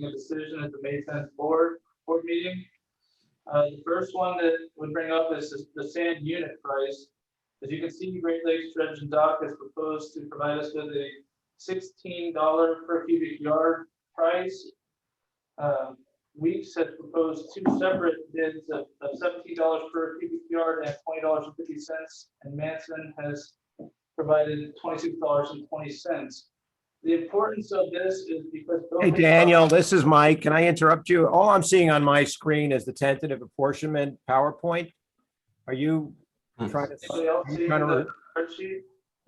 making a decision at the May 10th board meeting. The first one that would bring up is the sand unit price. As you can see, Great Lakes Dredge and Dock has proposed to provide us with a $16 per cubic yard price. Weeks has proposed two separate bids of $17 per cubic yard and $20.50, and Manson has provided $26.20. The importance of this is because Hey, Daniel, this is Mike. Can I interrupt you? All I'm seeing on my screen is the tentative apportionment PowerPoint. Are you trying to? Anybody else see the spreadsheet?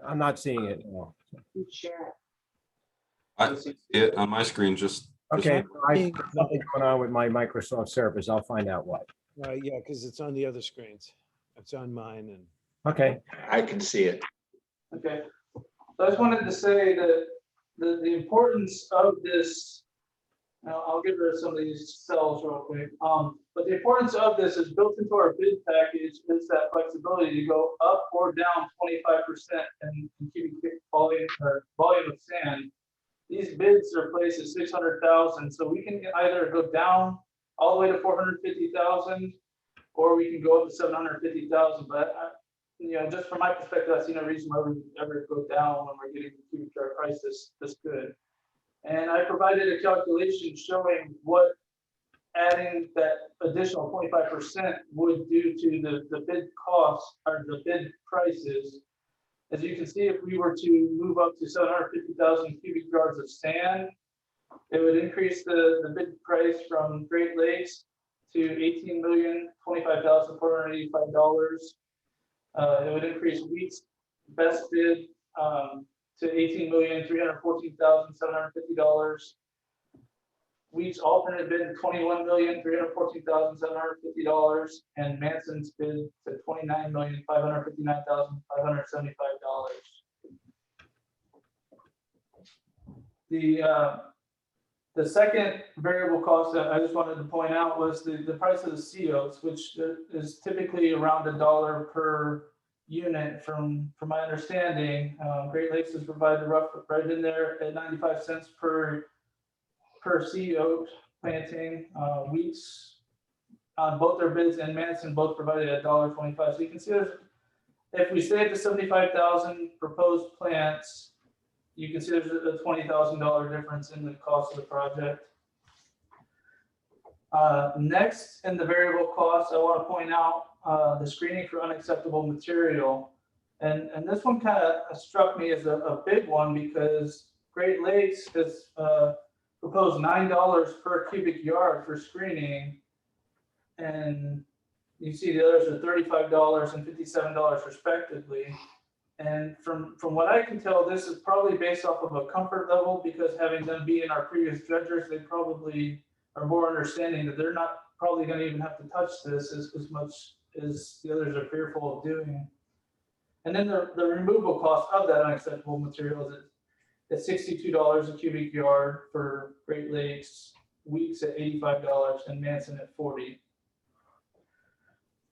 I'm not seeing it. No. I see it on my screen. Just Okay, there's nothing going on with my Microsoft Surface. I'll find out what. Yeah, because it's on the other screens. It's on mine and. Okay. I can see it. Okay. So I just wanted to say that the importance of this, now I'll get rid of some of these cells real quick. But the importance of this is built into our bid package is that flexibility to go up or down 25% in cubic feet volume or volume of sand. These bids are placed at 600,000, so we can either go down all the way to 450,000, or we can go up to 750,000. But just from my perspective, I see no reason why we would ever go down when we're getting the cubic yard price this good. And I provided a calculation showing what adding that additional 25% would do to the bid costs or the bid prices. As you can see, if we were to move up to 750,000 cubic yards of sand, it would increase the bid price from Great Lakes to $18,025,485. It would increase Wheat's best bid to $18,314,750. Wheat's alternate bid $21,314,750, and Manson's bid to $29,559,575. The second variable cost that I just wanted to point out was the price of the COs, which is typically around $1 per unit. From my understanding, Great Lakes has provided right in there at 95 cents per CO planting. Wheats on both their bids and Manson both provided $1.25. So you can see if we stay at the 75,000 proposed plants, you can see there's a $20,000 difference in the cost of the project. Next, in the variable costs, I want to point out the screening for unacceptable material. And this one kind of struck me as a big one because Great Lakes has proposed $9 per cubic yard for screening. And you see the others are $35 and $57 respectively. And from what I can tell, this is probably based off of a comfort level because having them be in our previous dredgers, they probably are more understanding that they're not probably going to even have to touch this as much as the others are fearful of doing. And then the removal cost of that unacceptable material is at $62 a cubic yard for Great Lakes, Weeks at $85, and Manson at $40.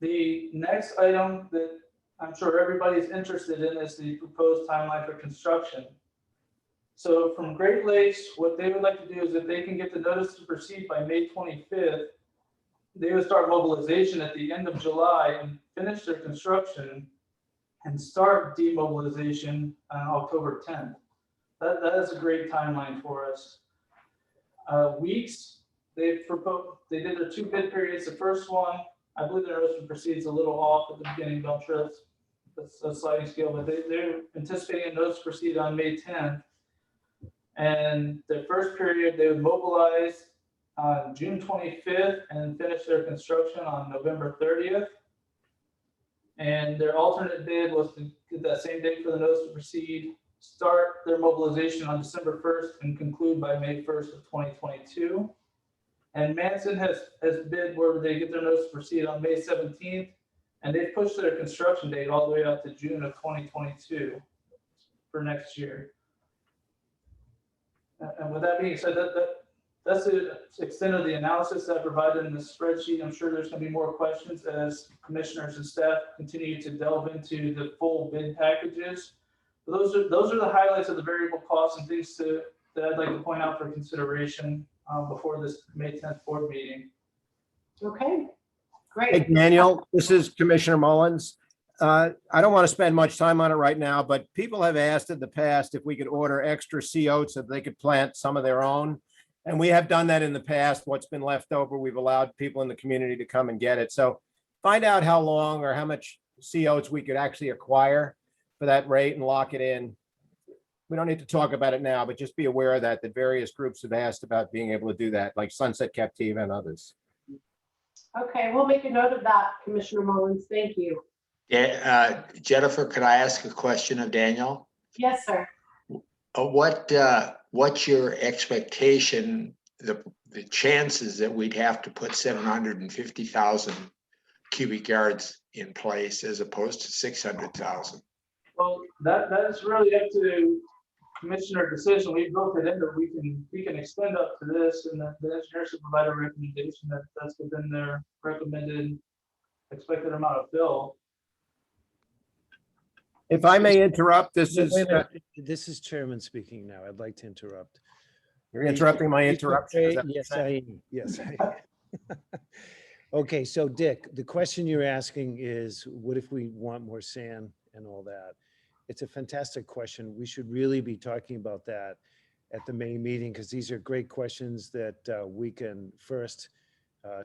The next item that I'm sure everybody's interested in is the proposed timeline for construction. So from Great Lakes, what they would like to do is if they can get the notice to proceed by May 25th, they would start mobilization at the end of July and finish their construction and start demobilization on October 10th. That is a great timeline for us. Weeks, they did their two bid periods. The first one, I believe their notice to proceed is a little off at the beginning, but I'm sure that's a sliding scale, but they're anticipating a notice to proceed on May 10th. And the first period, they would mobilize on June 25th and finish their construction on November 30th. And their alternate bid was to get that same date for the notice to proceed, start their mobilization on December 1st and conclude by May 1st of 2022. And Manson has bid where they get their notice to proceed on May 17th, and they've pushed their construction date all the way out to June of 2022 for next year. And with that being said, that's the extent of the analysis that I provided in this spreadsheet. I'm sure there's going to be more questions as commissioners and staff continue to delve into the full bid packages. But those are the highlights of the variable costs and things that I'd like to point out for consideration. before this May 10th board meeting. Okay, Hey, great. Daniel, this is Commissioner Mullins. I don't want to spend much time on it right now, but people have asked in the past if we could order extra CO so they could plant some of their own. And we have done that in the past. What's been left over, we've allowed people in the community to come and get it. So find out how long or how much COs we could actually acquire for that rate and lock it in. We don't need to talk about it now, but just be aware of that various groups have asked about being able to do that, like Sunset Captiva and others. Okay, we'll make a note of that, Commissioner Mullins. Thank you. Yeah, Jennifer, could I ask a question of Daniel? Yes, sir. What's your expectation, the chances that we'd have to put 750,000 cubic yards in place as opposed to 600,000? Well, that is really up to commissioner decision. We built it in that we can extend up to this, and the engineer should provide a recommendation that's within their recommended expected amount of fill. If I may interrupt, this is, Wait a minute. This is Chairman speaking now. I'd like to interrupt. you're interrupting my interruption. Is that what you're Yes, saying? I am. Yes. I am. Okay, so Dick, the question you're asking is, what if we want more sand and all that? It's a fantastic question. We should really be talking about that at the May meeting, because these are great questions that we can first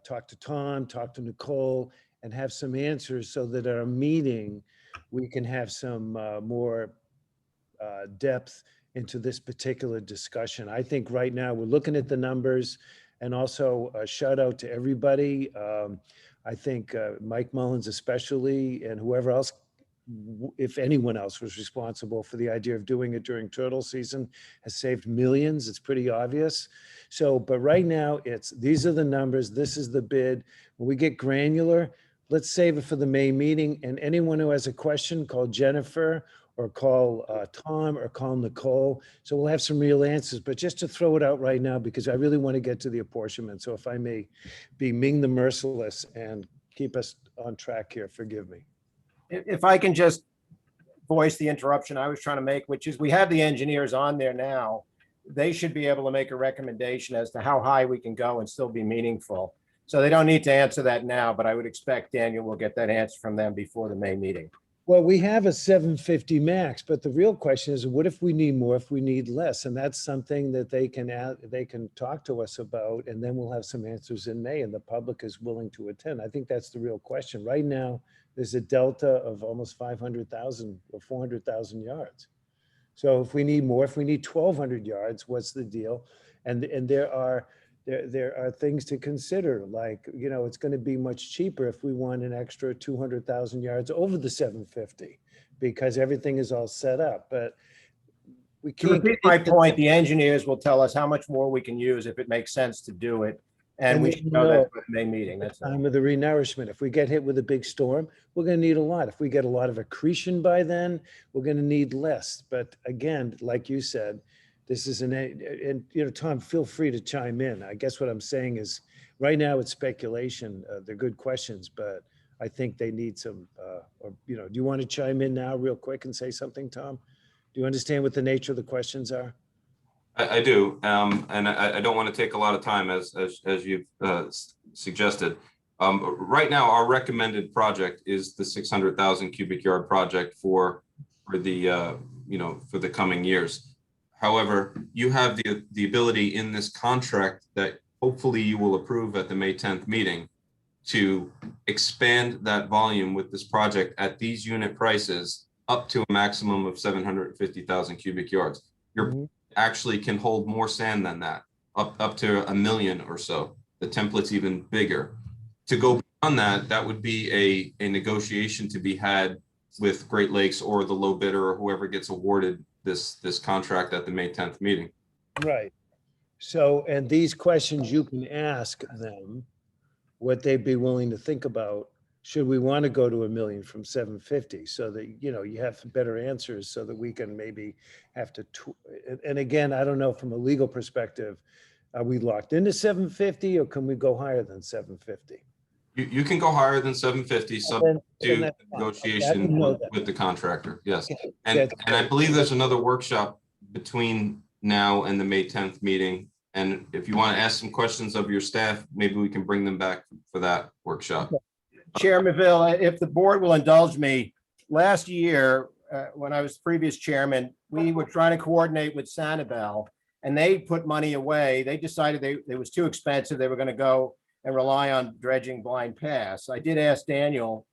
talk to Tom, talk to Nicole, and have some answers so that our meeting, we can have some more depth into this particular discussion. I think right now we're looking at the numbers, and also a shout out to everybody. I think Mike Mullins especially, and whoever else, if anyone else was responsible for the idea of doing it during turtle season, has saved millions. It's pretty obvious. So, but right now these are the numbers. This is the bid. When we get granular, let's save it for the May meeting. And anyone who has a question, call Jennifer or call Tom or call Nicole. So we'll have some real answers, but just to throw it out right now, because I really want to get to the apportionment. So if I may be Ming the Merciless and keep us on track here, forgive me. If I can just voice the interruption I was trying to make, which is we have the engineers on there now. They should be able to make a recommendation as to how high we can go and still be meaningful. So they don't need to answer that now, but I would expect Daniel will get that answer from them before the May meeting. Well, we have a 750 max, but the real question is, what if we need more, if we need less? And that's something that they can talk to us about, and then we'll have some answers in May, and the public is willing to attend. I think that's the real question. Right now, there's a delta of almost 500,000 or 400,000 yards. So if we need more, if we need 1,200 yards, what's the deal? And there are things to consider, like, you know, it's going to be much cheaper if we want an extra 200,000 yards over the 750, because everything is all set up. But we To can't. repeat my point, the engineers will tell us how much more we can use if it makes sense to do it. And we should know that for the May meeting. That's all. Time of the renourishment. If we get hit with a big storm, we're going to need a lot. If we get a lot of accretion by then, we're going to need less. But again, like you said, this is and you know, Tom, feel free to chime in. I guess what I'm saying is, right now it's speculation. They're good questions, but I think they need some, or, you know, do you want to chime in now real quick and say something, Tom? Do you understand what the nature of the questions are? I do, and I don't want to take a lot of time as you've suggested. Right now, our recommended project is the 600,000 cubic yard project for the for the coming years. However, you have the ability in this contract that hopefully you will approve at the May 10th meeting to expand that volume with this project at these unit prices up to a maximum of 750,000 cubic yards. Your actually can hold more sand than that, up to 1 million or so. The template's even bigger. To go beyond that, that would be a negotiation to be had with Great Lakes or the low bidder or whoever gets awarded this contract at the May 10th meeting. Right. So, and these questions, you can ask them what they'd be willing to think about. Should we want to go to 1 million from 750, so that, you know, you have better answers, so that we can maybe have to, and again, I don't know, from a legal perspective, are we locked into 750 or can we go higher than 750? You can go higher than 750 subject to that's fine. negotiation Okay, with the contractor. Yes. Okay, And that's I believe there's another workshop between now and the May 10th meeting. And if you want to ask some questions of your staff, maybe we can bring them back for that workshop. Chairman Ville, if the board will indulge me, last year, when I was previous chairman, we were trying to coordinate with Sanibel, and they put money away. They decided it was too expensive. They were going to go and rely on dredging Blind Pass. I did ask Daniel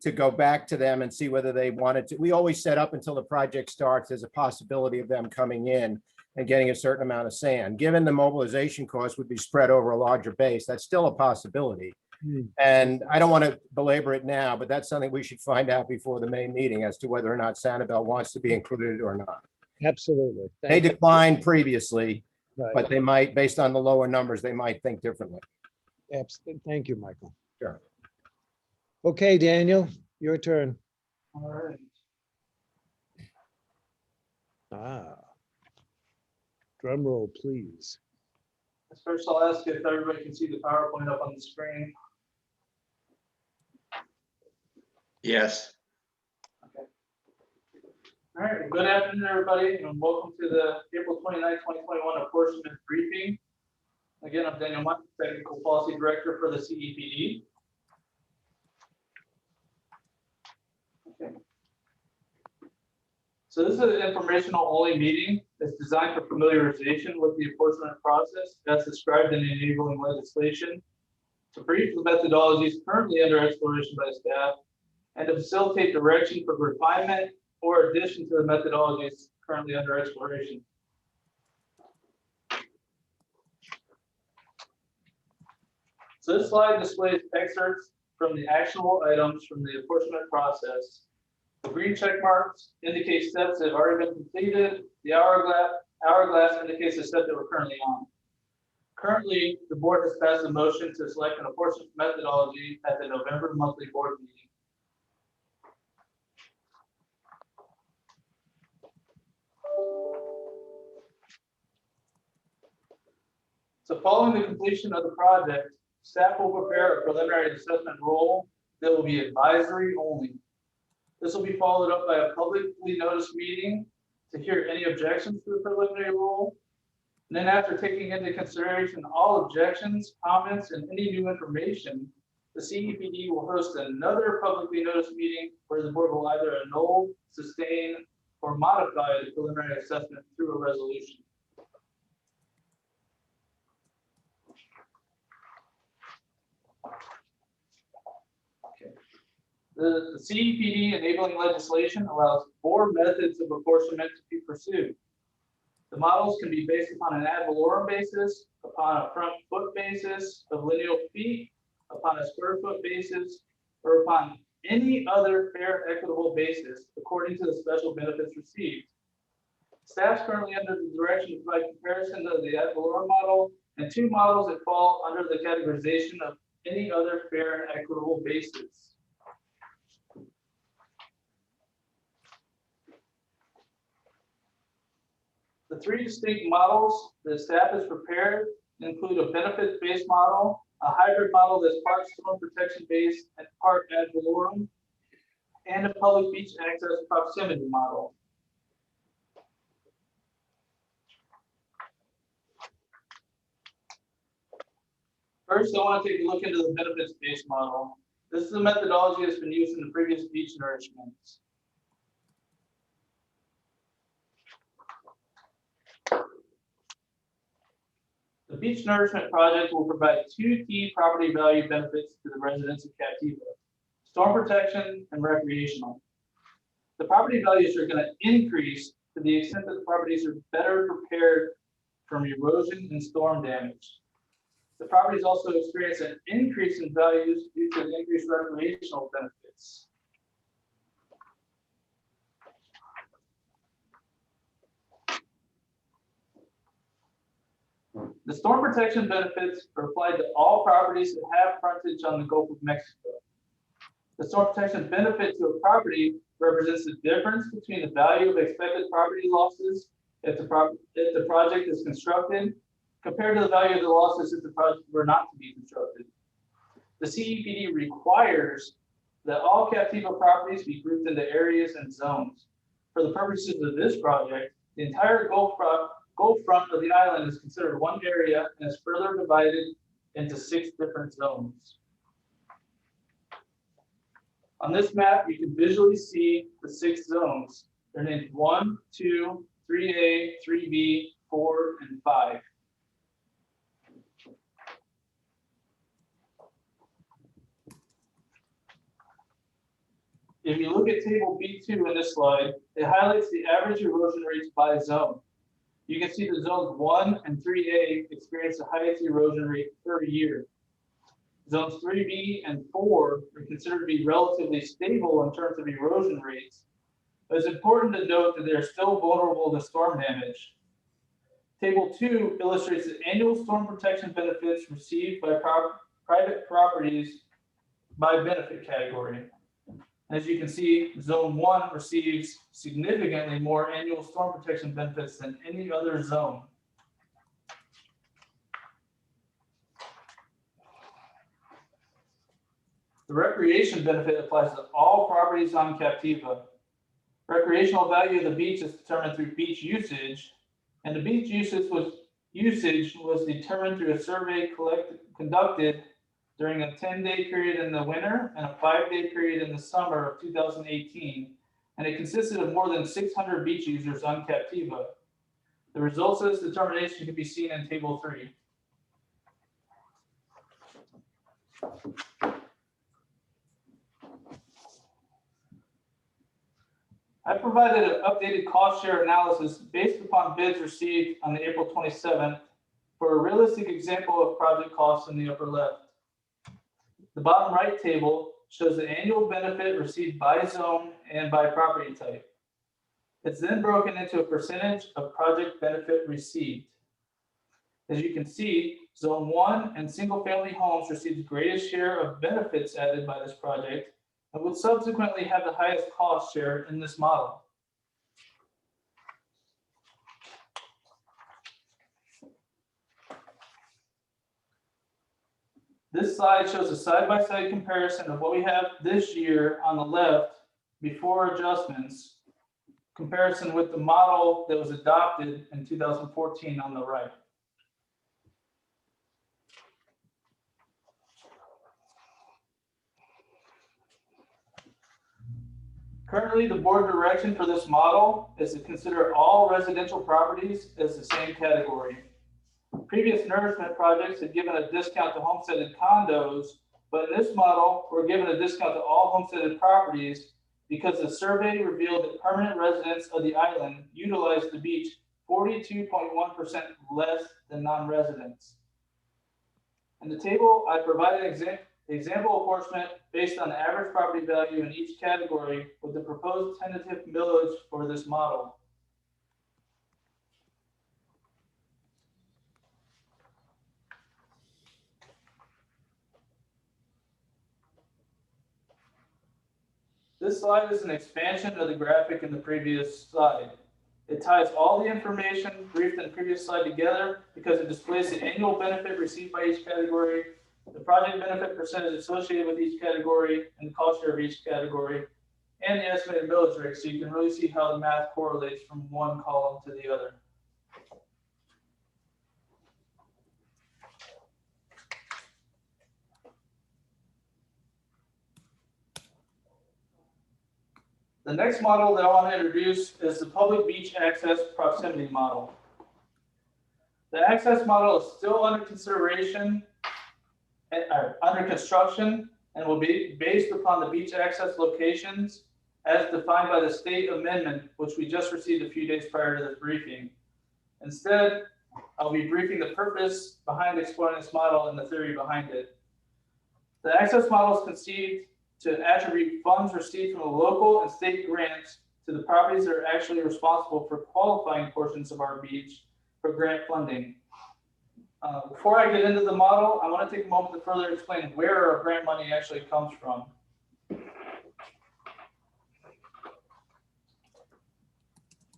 to go back to them and see whether they wanted to. We always set up until the project starts, there's a possibility of them coming in and getting a certain amount of sand. Given the mobilization cost would be spread over a larger base, that's still a possibility. And I don't want to belabor it now, but that's something we should find out before the May meeting as to whether or not Sanibel wants to be included or not. Absolutely. They Thank you. declined previously, Right. but they might, based on the lower numbers, they might think differently. Thank you, Michael. Sure. Okay, Daniel, your turn. All right. Drum roll, please. First, I'll ask if everybody can see the PowerPoint up on the screen. Yes. All right, well, good afternoon, everybody, and welcome to the April 29, 2021 apportionment briefing. Again, I'm Daniel Munt, Technical Policy Director for the CEPD. Okay. So this is an informational only meeting. It's designed for familiarization with the apportionment process as described in the enabling legislation, to brief the methodologies currently under exploration by staff, and to facilitate direction for refinement or addition to the methodologies currently under exploration. So this slide displays excerpts from the actionable items from the apportionment process. The green check marks indicate steps that have already been completed. The hourglass indicates the step that we're currently on. Currently, the board has passed a motion to select an apportionment methodology at the November monthly board meeting. So following the completion of the project, staff will prepare a preliminary assessment rule that will be advisory only. This will be followed up by a publicly noticed meeting to hear any objections to the preliminary rule. And then after taking into consideration all objections, comments, and any new information, the CEPD will host another publicly noticed meeting where the board will either annul, sustain, or modify the preliminary assessment through a resolution. The CEPD enabling legislation allows 4 methods of apportionment to be pursued. The models can be based upon an ad valorem basis, upon a front foot basis of lineal feet, upon a square foot basis, or upon any other fair equitable basis according to the special benefits received. Staff is currently under the direction to provide comparison of the ad valorem model and 2 models that fall under the categorization of any other fair and equitable basis. The 3 distinct models that staff has prepared include a benefits-based model, a hybrid model that's part storm protection based and part ad valorem, and a public beach access proximity model. First, I want to take a look into the benefits-based model. This is a methodology that's been used in the previous beach nourishments. The beach nourishment project will provide 2 key property value benefits to the residents of Captiva: storm protection and recreational. The property values are going to increase to the extent that the properties are better prepared from erosion and storm damage. The properties also experience an increase in values due to the increased recreational benefits. The storm protection benefits are applied to all properties that have frontage on the Gulf of Mexico. The storm protection benefit to a property represents the difference between the value of expected property losses if the project is constructed compared to the value of the losses if the project were not to be constructed. The CEPD requires that all Captiva properties be grouped into areas and zones. For the purposes of this project, the entire Gulf whole front of the island is considered one area and is further divided into 6 different zones. On this map, you can visually see the 6 zones. They're named 1, 2, 3A, 3B, 4, and 5. If you look at table B2 in this slide, it highlights the average erosion rates by zone. You can see the zones 1 and 3A experience the highest erosion rate per year. Zones 3B and 4 are considered to be relatively stable in terms of erosion rates, but it's important to note that they are still vulnerable to storm damage. Table 2 illustrates the annual storm protection benefits received by private properties by benefit category. As you can see, Zone 1 receives significantly more annual storm protection benefits than any other zone. The recreation benefit applies to all properties on Captiva. Recreational value of the beach is determined through beach usage, and the beach usage was determined through a survey conducted during a 10-day period in the winter and a 5-day period in the summer of 2018, and it consisted of more than 600 beach users on Captiva. The results of this determination can be seen in Table 3. I provided an updated cost share analysis based upon bids received on April 27th for a realistic example of project costs in the upper left. The bottom right table shows the annual benefit received by zone and by property type. It's then broken into a percentage of project benefit received. As you can see, Zone 1 and single-family homes received the greatest share of benefits added by this project and would subsequently have the highest cost share in this model. This slide shows a side-by-side comparison of what we have this year on the left before adjustments, comparison with the model that was adopted in 2014 on the right. Currently, the board direction for this model is to consider all residential properties as the same category. Previous nourishment projects had given a discount to homesteaded condos, but in this model, we're given a discount to all homesteaded properties because the survey revealed that permanent residents of the island utilized the beach 42.1% less than non-residents. In the table, I provided an example apportionment based on the average property value in each category with the proposed tentative millage for this model. This slide is an expansion of the graphic in the previous slide. It ties all the information briefed in the previous slide together because it displays the annual benefit received by each category, the project benefit percentage associated with each category, and the cost share of each category, and the estimated millage rate, so you can really see how the math correlates from one column to the other. The next model that I want to introduce is the public beach access proximity model. The access model is still under consideration, under construction, and will be based upon the beach access locations as defined by the state amendment, which we just received a few days prior to this briefing. Instead, I'll be briefing the purpose behind exploring this model and the theory behind it. The access model is conceived to attribute funds received from the local and state grants to the properties that are actually responsible for qualifying portions of our beach for grant funding. Before I get into the model, I want to take a moment to further explain where our grant money actually comes from.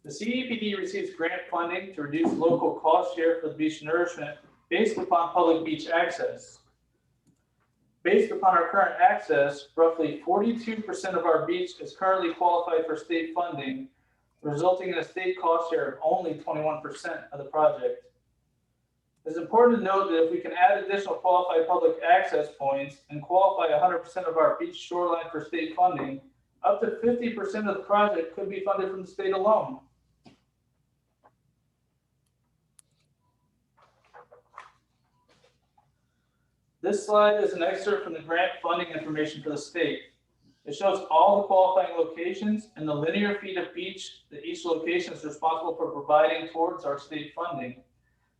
The CEPD receives grant funding to reduce local cost share for the beach nourishment based upon public beach access. Based upon our current access, roughly 42% of our beach is currently qualified for state funding, resulting in a state cost share of only 21% of the project. It's important to note that if we can add additional qualified public access points and qualify 100% of our beach shoreline for state funding, up to 50% of the project could be funded from the state alone. This slide is an excerpt from the grant funding information for the state. It shows all the qualifying locations and the linear feet of beach that each location is responsible for providing towards our state funding.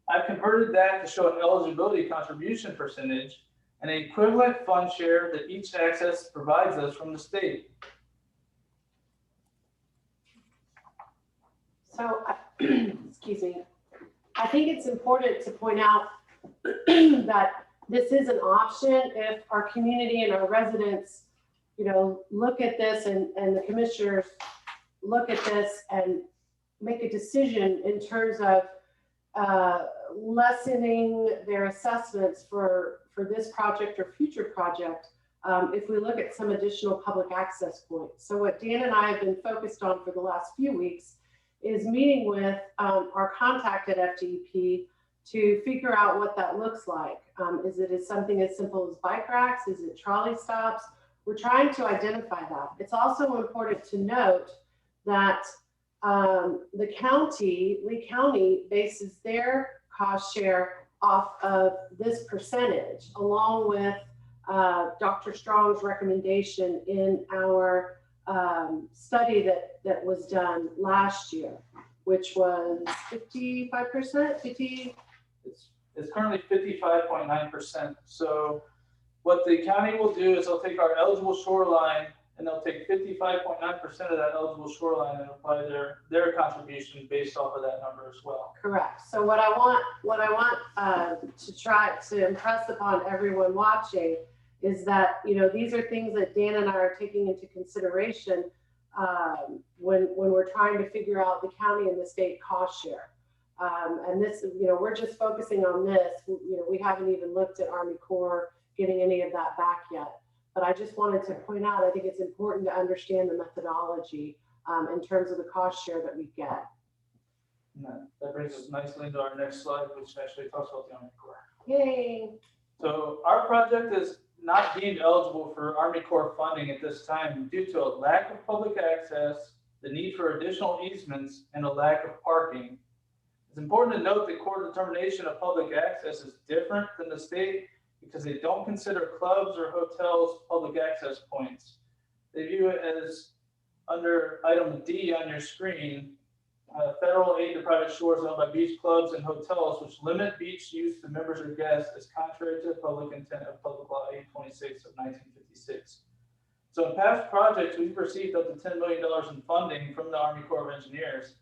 I've converted that to show an eligibility contribution percentage and an equivalent fund share that each access provides us from the state. So, excuse me, I think it's important to point out that this is an option if our community and our residents, look at this and the commissioners look at this and make a decision in terms of lessening their assessments for this project or future project, if we look at some additional public access points. So what Dan and I have been focused on for the last few weeks is meeting with our contact at FDP to figure out what that looks like. Is it something as simple as bike racks? Is it trolley stops? We're trying to identify that. It's also important to note that the county, Lee County, bases their cost share off of this percentage, along with Dr. Strong's recommendation in our study that was done last year, which was 55%, 50. It's currently 55.9%. So what the county will do is they'll take our eligible shoreline and they'll take 55.9% of that eligible shoreline and apply their contribution based off of that number as well. Correct. So what I want to try to impress upon everyone watching is that, these are things that Dan and I are taking into consideration when we're trying to figure out the county and the state cost share. And this, we're just focusing on this. We haven't even looked at Army Corps getting any of that back yet. But I just wanted to point out, I think it's important to understand the methodology in terms of the cost share that we get. That brings us nicely into our next slide, which actually talks about the Army Corps. Yay. So our project is not deemed eligible for Army Corps funding at this time due to a lack of public access, the need for additional easements, and a lack of parking. It's important to note that Corps determination of public access is different than the state because they don't consider clubs or hotels public access points. They view it as under item D on your screen, federal aid to private shores owned by beach clubs and hotels, which limit beach use to members or guests, is contrary to the public intent of Public Law 826 of 1956. So in past projects, we've received up to $10 million in funding from the Army Corps of Engineers.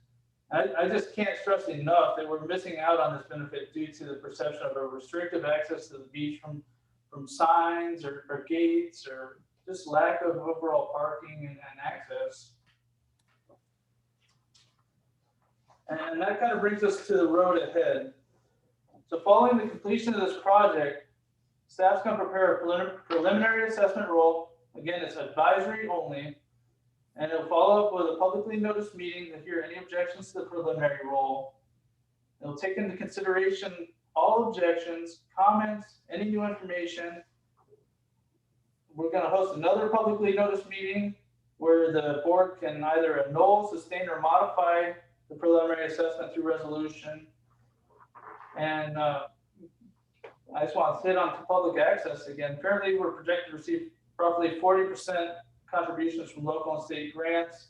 I just can't stress enough that we're missing out on this benefit due to the perception of a restrictive access to the beach from signs or gates or just lack of overall parking and access. And that kind of brings us to the road ahead. So following the completion of this project, staff's going to prepare a preliminary assessment roll. Again, it's advisory only. And it'll follow up with a publicly noticed meeting to hear any objections to the preliminary roll. It'll take into consideration all objections, comments, any new information. We're going to host another publicly noticed meeting where the board can either annul, sustain, or modify the preliminary assessment through resolution. And I just want to hit on public access again. Currently, we're projected to receive roughly 40% contributions from local and state grants.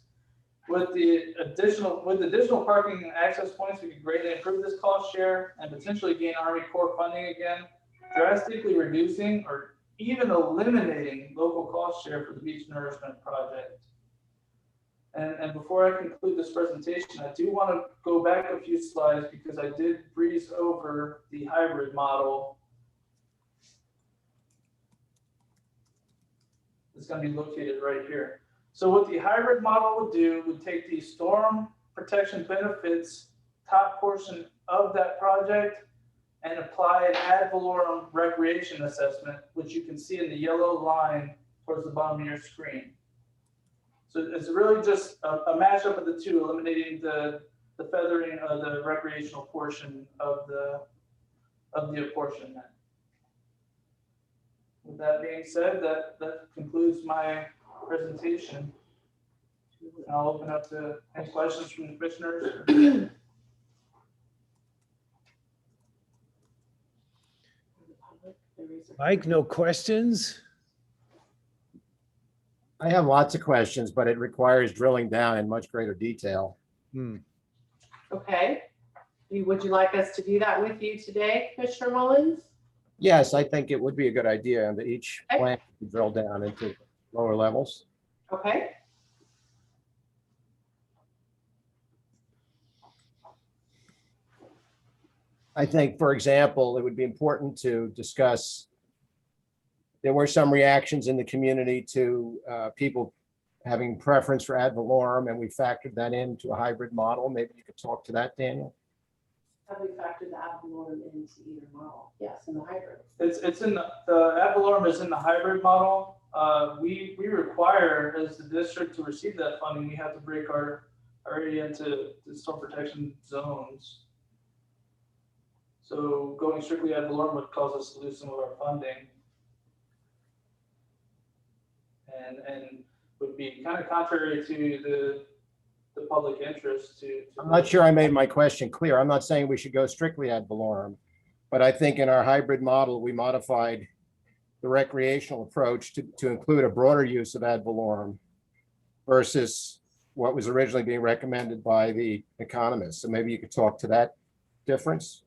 With the additional parking and access points, we could greatly improve this cost share and potentially gain Army Corps funding again, drastically reducing or even eliminating local cost share for the beach nourishment project. And before I conclude this presentation, I do want to go back a few slides because I did breeze over the hybrid model. It's going to be located right here. So what the hybrid model would do would take the storm protection benefits top portion of that project and apply an ad valorem recreation assessment, which you can see in the yellow line towards the bottom of your screen. So it's really just a mashup of the two, eliminating the feathering of the recreational portion of the apportionment. With that being said, that concludes my presentation. I'll open up to any questions from the commissioners. Mike, no questions? I have lots of questions, but it requires drilling down in much greater detail. Okay. Would you like us to do that with you today, Commissioner Mullins? Yes, I think it would be a good idea that each Okay. plant be drilled down into lower levels. Okay. I think, for example, it would be important to discuss, there were some reactions in the community to people having preference for ad valorem, and we factored that into a hybrid model. Maybe you could talk to that, Daniel. Have we factored the ad valorem into either model? Yes, in the hybrid. It's in the ad valorem is in the hybrid model. We require, as the district, to receive that funding, we have to break our area into the storm protection zones. So going strictly ad valorem would cause us to lose some of our funding. And would be kind of contrary to the public interest to. I'm not sure I made my question clear. I'm not saying we should go strictly ad valorem, but I think in our hybrid model, we modified the recreational approach to include a broader use of ad valorem versus what was originally being recommended by the economists. So maybe you could talk to that difference.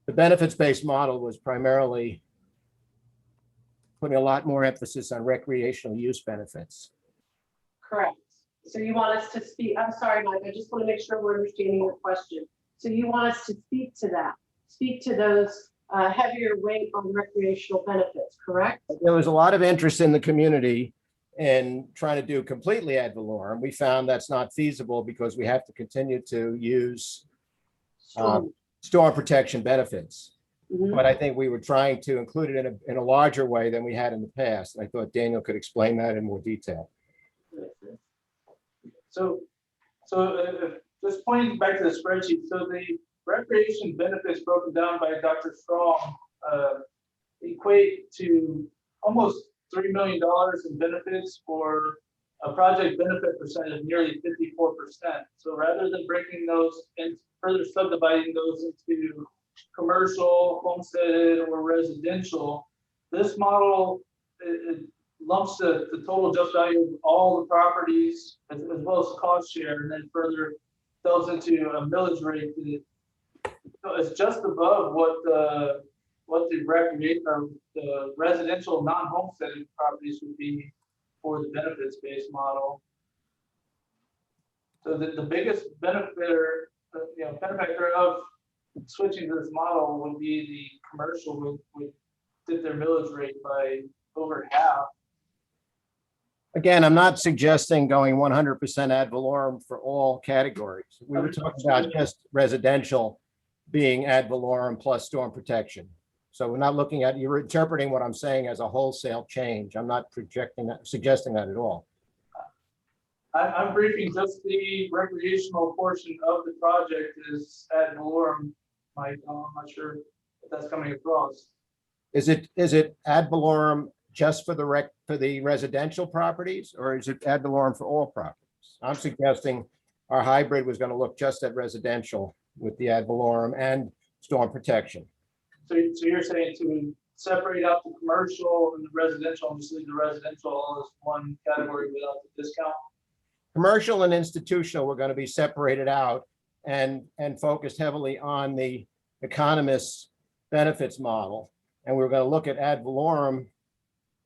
The benefits-based model was primarily putting a lot more emphasis on recreational use benefits. Correct. So you want us to speak, I'm sorry, Mike, I just want to make sure we're understanding your question. So you want us to speak to that, speak to those heavier weight on recreational benefits, correct? There was a lot of interest in the community in trying to do completely ad valorem. We found that's not feasible because we have to continue to use storm protection benefits. Mhm. But I think we were trying to include it in a larger way than we had in the past. And I thought Daniel could explain that in more detail. So just pointing back to the spreadsheet, so the recreation benefits broken down by Dr. Strong equate to almost $3 million in benefits for a project benefit percentage of nearly 54%. So rather than breaking those and further subdividing those into commercial, homesteaded, or residential, this model it lumps the total just value of all the properties as well as cost share, and then further delves into a millage rate that is just above what the residential non-homesteaded properties would be for the benefits-based model. So the biggest benefactor of switching to this model would be the commercial would dip their millage rate by over half. Again, I'm not suggesting going 100% ad valorem for all categories. We were talking about just residential being ad valorem plus storm protection. So we're not looking at, you're interpreting what I'm saying as a wholesale change. I'm not suggesting that at all. I'm briefing just the recreational portion of the project is ad valorem. Mike, I'm not sure if that's coming across. Is it ad valorem just for the residential properties, or is it ad valorem for all properties? I'm suggesting our hybrid was going to look just at residential with the ad valorem and storm protection. So you're saying to separate out the commercial and the residential and just leave the residential all as one category without the discount? Commercial and institutional were going to be separated out and focused heavily on the economist's benefits model. And we're going to look at ad valorem,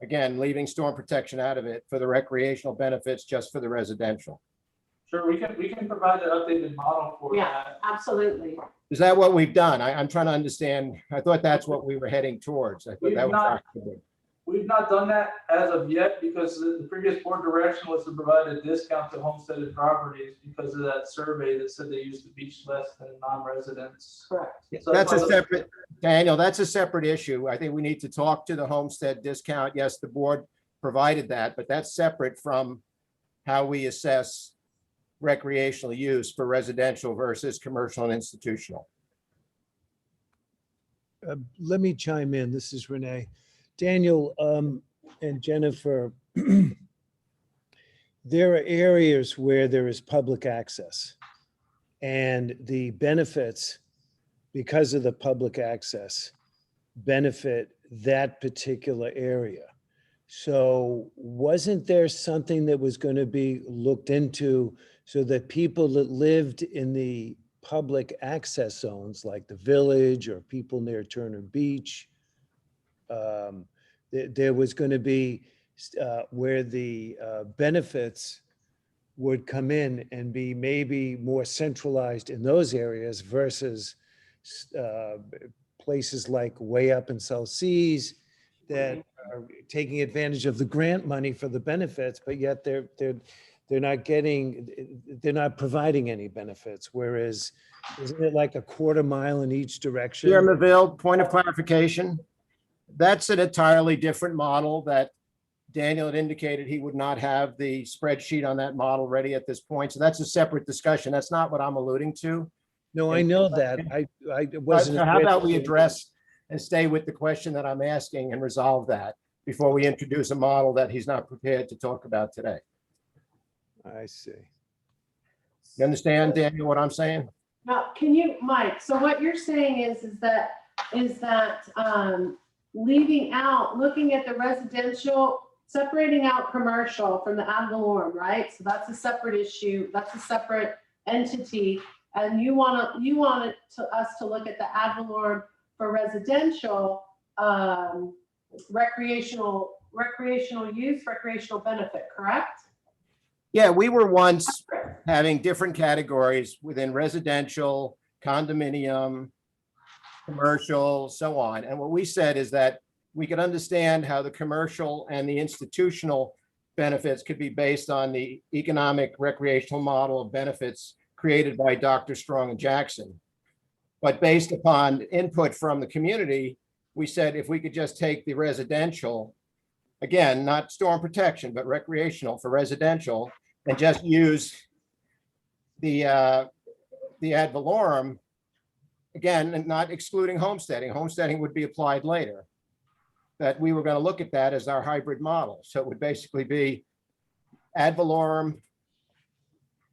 again, leaving storm protection out of it for the recreational benefits, just for the residential. Sure, we can provide an updated model for Yeah, that. absolutely. Is that what we've done? I'm trying to understand. I thought that's what we were heading towards. I thought that was. We've not done that as of yet because the previous board direction was to provide a discount to homesteaded properties because of that survey that said they used the beach less than non-residents. Correct. So That's a separate, Daniel, that's a separate issue. I think we need to talk to the homestead discount. Yes, the board provided that, but that's separate from how we assess recreational use for residential versus commercial and institutional. Let me chime in. This is Renee. Daniel and Jennifer, there are areas where there is public access, and the benefits, because of the public access, benefit that particular area. So wasn't there something that was going to be looked into so that people that lived in the public access zones, like the Village or people near Turner Beach, there was going to be where the benefits would come in and be maybe more centralized in those areas versus places like way up in South Seas that are taking advantage of the grant money for the benefits, but yet they're not providing any benefits. Whereas, isn't it like a quarter mile in each direction? Chair Maville, point of clarification. That's an entirely different model that Daniel had indicated he would not have the spreadsheet on that model ready at this point. So that's a separate discussion. That's not what I'm alluding to. No, I know that. I wasn't. So how about we address and stay with the question that I'm asking and resolve that before we introduce a model that he's not prepared to talk about today. I see. You understand, Daniel, what I'm saying? Now, can you, Mike, so what you're saying is that leaving out, looking at the residential, separating out commercial from the ad valorem, right? So that's a separate issue. That's a separate entity. And you want us to look at the ad valorem for residential, recreational use, recreational benefit, correct? Yeah, we were once having different categories within residential, condominium, commercial, so on. And what we said is that we could understand how the commercial and the institutional benefits could be based on the economic recreational model of benefits created by Dr. Strong and Jackson. But based upon input from the community, we said if we could just take the residential, again, not storm protection, but recreational for residential, and just use the ad valorem, again, and not excluding homesteading. Homesteading would be applied later. That we were going to look at that as our hybrid model. So it would basically be ad valorem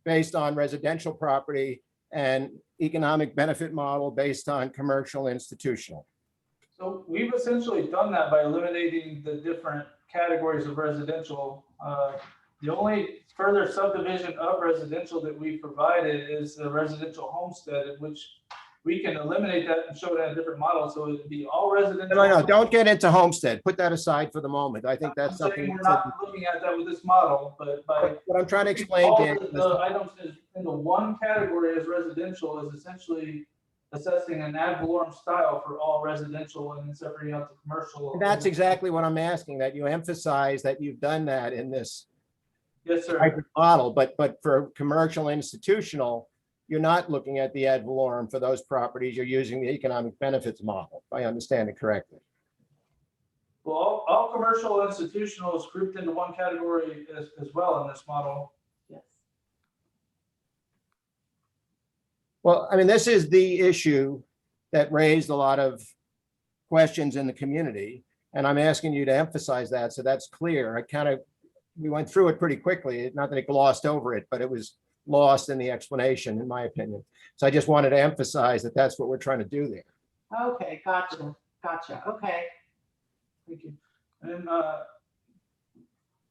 based on residential property and economic benefit model based on commercial institutional. So we've essentially done that by eliminating the different categories of residential. The only further subdivision of residential that we provided is the residential homestead, in which we can eliminate that and show it in a different model. So it'd be all residential. No, don't get into homestead. Put that aside for the moment. I think that's I'm saying something. we're not looking at that with this model, but by What I'm trying to explain, all Dan, the items in the one category as residential is essentially assessing an ad valorem style for all residential and then separating out the commercial. that's exactly what I'm asking, that you emphasize that you've done that in this Yes, sir. hybrid model, but for commercial institutional, you're not looking at the ad valorem for those properties. You're using the economic benefits model, if I understand it correctly. Well, all commercial institutional is grouped into one category as well in this model. Yes. Well, I mean, this is the issue that raised a lot of questions in the community, and I'm asking you to emphasize that so that's clear. We went through it pretty quickly, not that it glossed over it, but it was lost in the explanation, in my opinion. So I just wanted to emphasize that that's what we're trying to do there. Okay, gotcha, okay. Thank you. And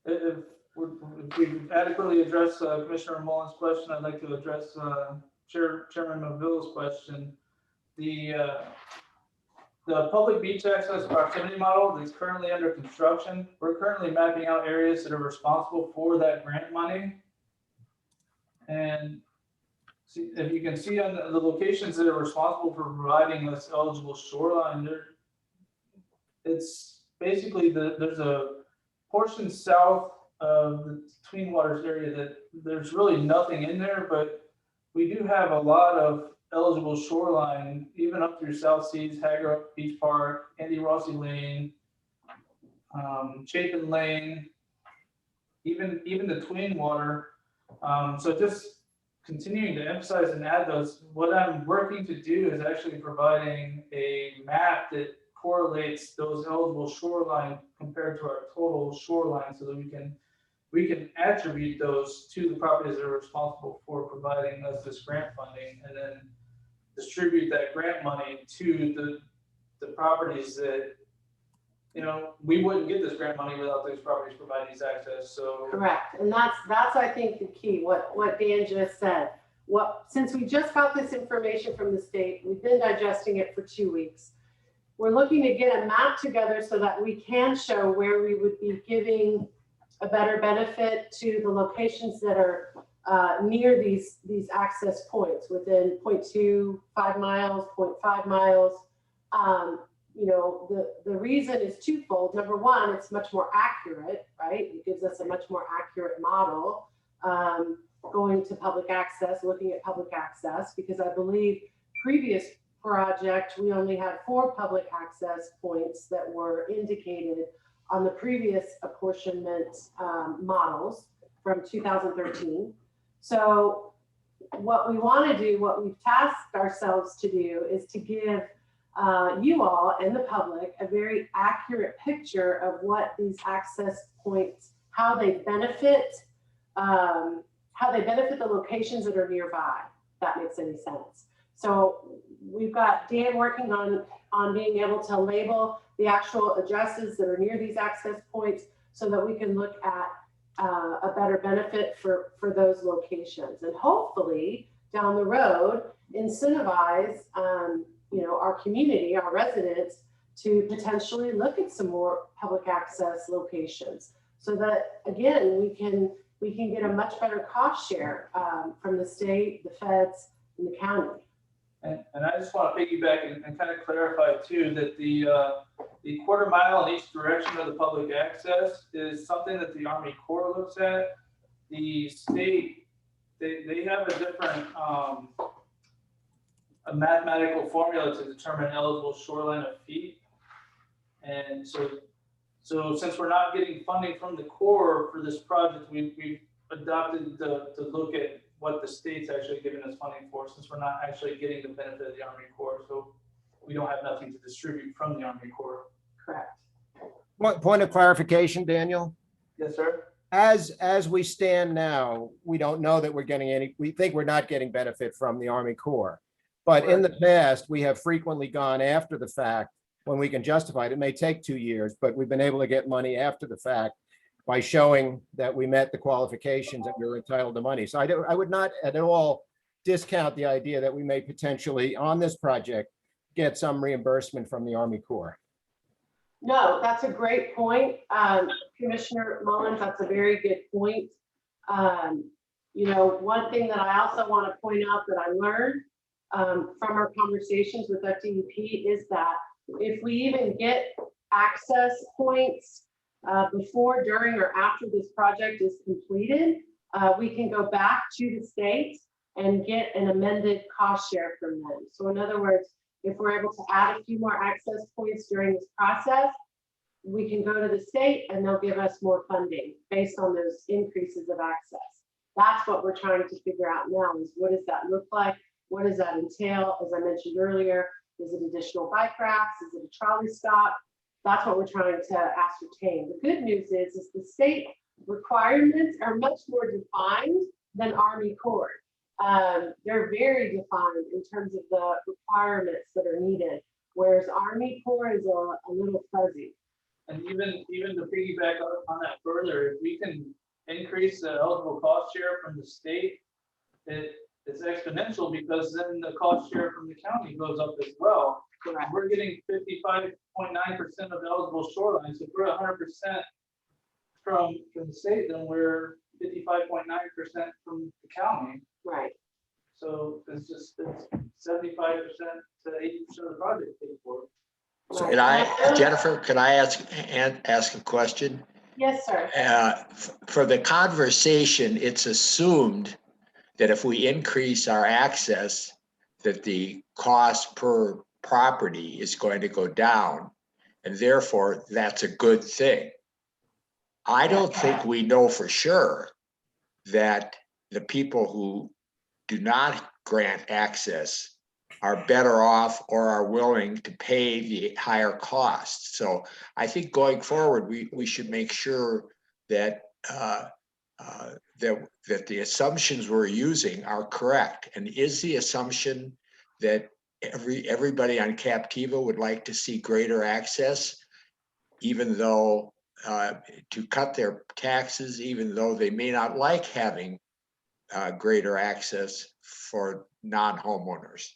if we've adequately addressed Commissioner Mullen's question, I'd like to address Chairman Maville's question. The public beach access proximity model that's currently under construction, we're currently mapping out areas that are responsible for that grant money. And see, if you can see on the locations that are responsible for providing this eligible shoreline, it's basically there's a portion south of the Tween Waters area that there's really nothing in there, but we do have a lot of eligible shoreline, even up through South Seas, Hager Beach Park, Andy Rossi Lane, Chapin Lane, even the Tween Water. So just continuing to emphasize and add those. What I'm working to do is actually providing a map that correlates those eligible shoreline compared to our total shoreline, so that we can attribute those to the properties that are responsible for providing us this grant funding, and then distribute that grant money to the properties that, you know, we wouldn't get this grant money without those properties providing these access. So Correct, and that's I think the key, what Dan just said. Since we just got this information from the state, we've been digesting it for 2 weeks. We're looking to get a map together so that we can show where we would be giving a better benefit to the locations that are near these access points within 0.25 miles, 0.5 miles. You know, the reason is twofold. Number one, it's much more accurate, right? It gives us a much more accurate model going to public access, looking at public access, because I believe previous project, we only had 4 public access points that were indicated on the previous apportionment models from 2013. So what we want to do, what we've tasked ourselves to do, is to give you all and the public a very accurate picture of what these access points, how they benefit the locations that are nearby, if that makes any sense. So we've got Dan working on being able to label the actual addresses that are near these access points, so that we can look at a better benefit for those locations, and hopefully down the road incentivize you know, our community, our residents, to potentially look at some more public access locations, so that again we can get a much better cost share from the state, the feds, and the county. And I just want to piggyback and kind of clarify too, that the quarter mile in each direction of the public access is something that the Army Corps looks at. The state, they have a different a mathematical formula to determine eligible shoreline of feet. And so since we're not getting funding from the Corps for this project, we've adopted to look at what the state's actually giving us funding for, since we're not actually getting the benefit of the Army Corps. So we don't have nothing to distribute from the Army Corps. Correct. Point of clarification, Daniel. Yes, sir. As we stand now, we don't know that we're getting any, we think we're not getting benefit from the Army Corps. But in the past, we have frequently gone after the fact when we can justify it. It may take 2 years, but we've been able to get money after the fact by showing that we met the qualifications that we were entitled to money. So I would not at all discount the idea that we may potentially on this project get some reimbursement from the Army Corps. No, that's a great point. Commissioner Mullins, that's a very good point. You know, one thing that I also want to point out that I learned from our conversations with FDEP is that if we even get access points before, during, or after this project is completed, we can go back to the state and get an amended cost share from them. So in other words, if we're able to add a few more access points during this process, we can go to the state and they'll give us more funding based on those increases of access. That's what we're trying to figure out now, is what does that look like? What does that entail? As I mentioned earlier, is it additional bike racks? Is it a trolley stop? That's what we're trying to ascertain. The good news is the state requirements are much more defined than Army Corps. They're very defined in terms of the requirements that are needed, whereas Army Corps is a little fuzzy. And even to piggyback on that further, if we can increase the eligible cost share from the state, it's exponential, because then the cost share from the county goes up as well. Correct. We're getting 55.9% of eligible shoreline. So if we're 100% from the state, then we're 55.9% from the county. Right. So it's 75% to 80% of the project paid for. Right. Can I, Jennifer, can I ask a question? Yes, sir. For the conversation, it's assumed that if we increase our access, that the cost per property is going to go down. and therefore that's a good thing. I don't think we know for sure that the people who do not grant access are better off or are willing to pay the higher costs. So I think going forward, we should make sure that that the assumptions we're using are correct. And is the assumption that everybody on Captiva would like to see greater access, even though to cut their taxes, even though they may not like having greater access for non-homeowners?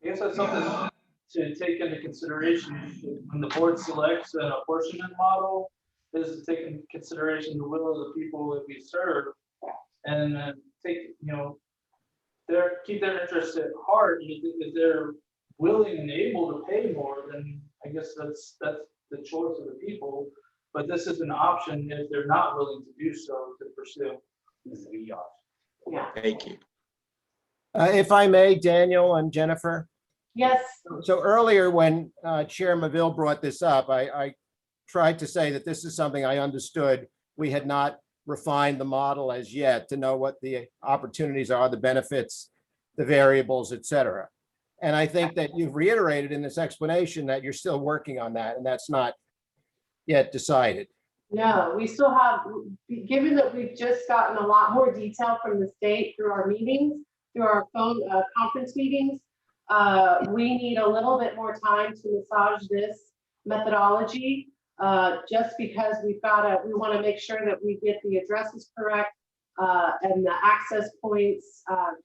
I guess that's something to take into consideration when the board selects an apportionment model, is to take into consideration the will of the people that we serve, and take, keep their interests at heart. And if they're willing and able to pay more, then I guess that's the choice of the people. But this is an option if they're not willing to do so, to pursue. This is the option. Yeah. Thank you. If I may, Daniel and Jennifer. Yes. So earlier when Chair Maville brought this up, I tried to say that this is something I understood. We had not refined the model as yet to know what the opportunities are, the benefits, the variables, et cetera. And I think that you've reiterated in this explanation that you're still working on that, and that's not yet decided. No, we still have, given that we've just gotten a lot more detail from the state through our meetings, through our phone conference meetings, we need a little bit more time to massage this methodology, just because we want to make sure that we get the addresses correct and the access points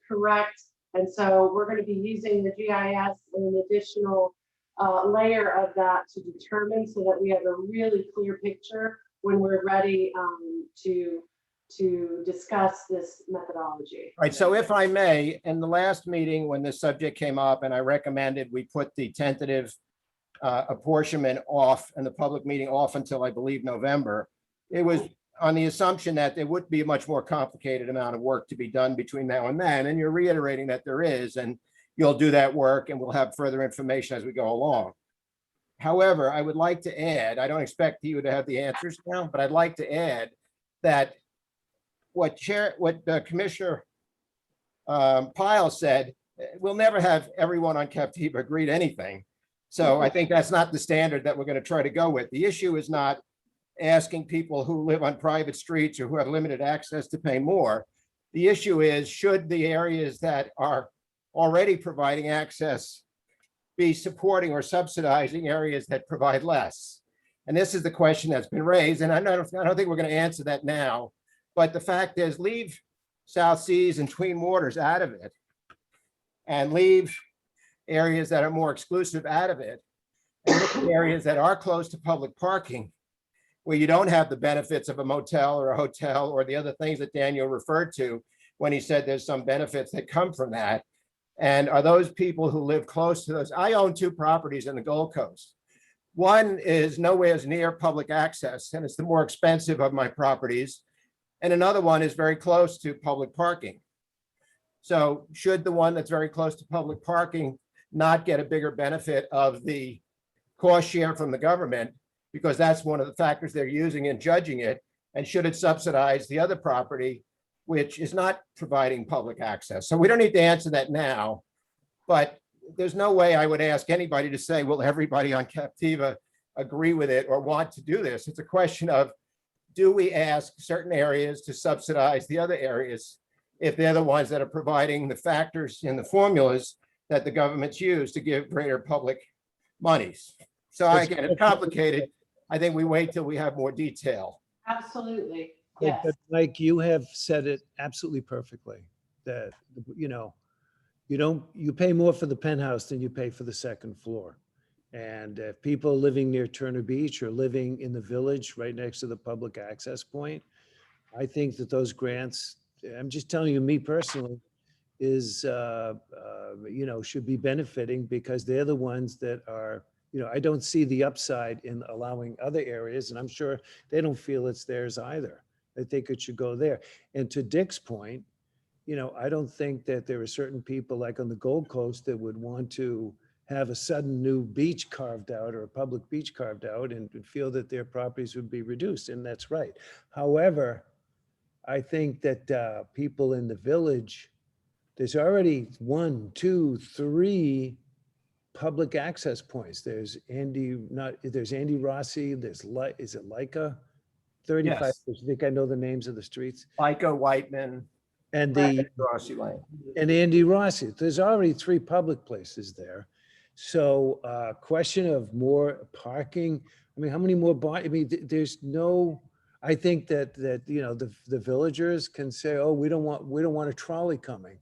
correct. And so we're going to be using the GIS and an additional layer of that to determine, so that we have a really clear picture when we're ready to discuss this methodology. Right. So if I may, in the last meeting, when this subject came up and I recommended we put the tentative apportionment off and the public meeting off until, I believe, November, it was on the assumption that there would be a much more complicated amount of work to be done between now and then. And you're reiterating that there is, and you'll do that work and we'll have further information as we go along. However, I would like to add, I don't expect you to have the answers now, but I'd like to add that what Commissioner Pyle said, we'll never have everyone on Captiva agree to anything. So I think that's not the standard that we're going to try to go with. The issue is not asking people who live on private streets or who have limited access to pay more. The issue is, should the areas that are already providing access be supporting or subsidizing areas that provide less? And this is the question that's been raised. And I don't think we're going to answer that now. But the fact is, leave South Seas and Twin Waters out of it, and leave areas that are more exclusive out of it, and look at areas that are close to public parking, where you don't have the benefits of a motel or a hotel or the other things that Daniel referred to when he said there's some benefits that come from that. And are those people who live close to those? I own 2 properties in the Gold Coast. One is nowhere near public access, and it's the more expensive of my properties. And another one is very close to public parking. So should the one that's very close to public parking not get a bigger benefit of the cost share from the government, because that's one of the factors they're using in judging it? And should it subsidize the other property, which is not providing public access? So we don't need to answer that now, but there's no way I would ask anybody to say, will everybody on Captiva agree with it or want to do this? It's a question of, do we ask certain areas to subsidize the other areas if they're the ones that are providing the factors in the formulas that the governments use to give greater public monies? So again, it's complicated. I think we wait till we have more detail. Absolutely. But- Yes. But Mike, you have said it absolutely perfectly, that, you pay more for the penthouse than you pay for the second floor. And if people living near Turner Beach or living in the village right next to the public access point, I think that those grants, I'm just telling you, me personally, is, should be benefiting, because they're the ones that are, I don't see the upside in allowing other areas, and I'm sure they don't feel it's theirs either. I think it should go there. And to Dick's point, I don't think that there are certain people like on the Gold Coast that would want to have a sudden new beach carved out or a public beach carved out and feel that their properties would be reduced, and that's right. However, I think that people in the village, there's already 1, 2, 3 public access points. There's Andy Rossi, is it Leica? 35, Yes. I think I know the names of the streets. Micah Whiteman, And Rossi Lane. and Andy Rossi. There's already 3 public places there. So question of more parking. I mean, how many more I mean, there's no, I think that you know, the villagers can say, oh, we don't want a trolley coming.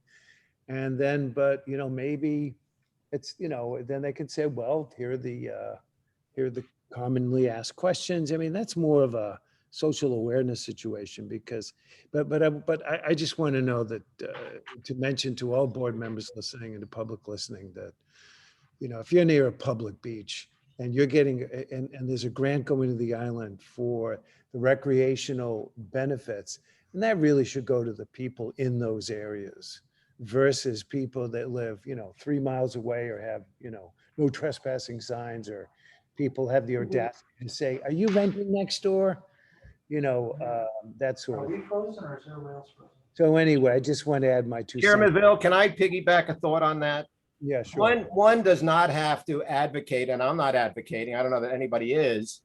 And then, but you know, maybe it's, you know, then they could say, well, here are the commonly asked questions. I mean, that's more of a social awareness situation because, but I just want to know that, to mention to all board members listening and the public listening that, you know, if you're near a public beach and you're getting, and there's a grant going to the island for the recreational benefits, and that really should go to the people in those areas versus people that live, you know, 3 miles away or have, you know, no trespassing signs, or people have the audacity to say, are you renting next door? You know, that sort Are of. we frozen or is everybody else frozen? So anyway, I just want to add my 2 Chairman cents. Bill, can I piggyback a thought on that? Yeah, sure. One does not have to advocate, and I'm not advocating, I don't know that anybody is,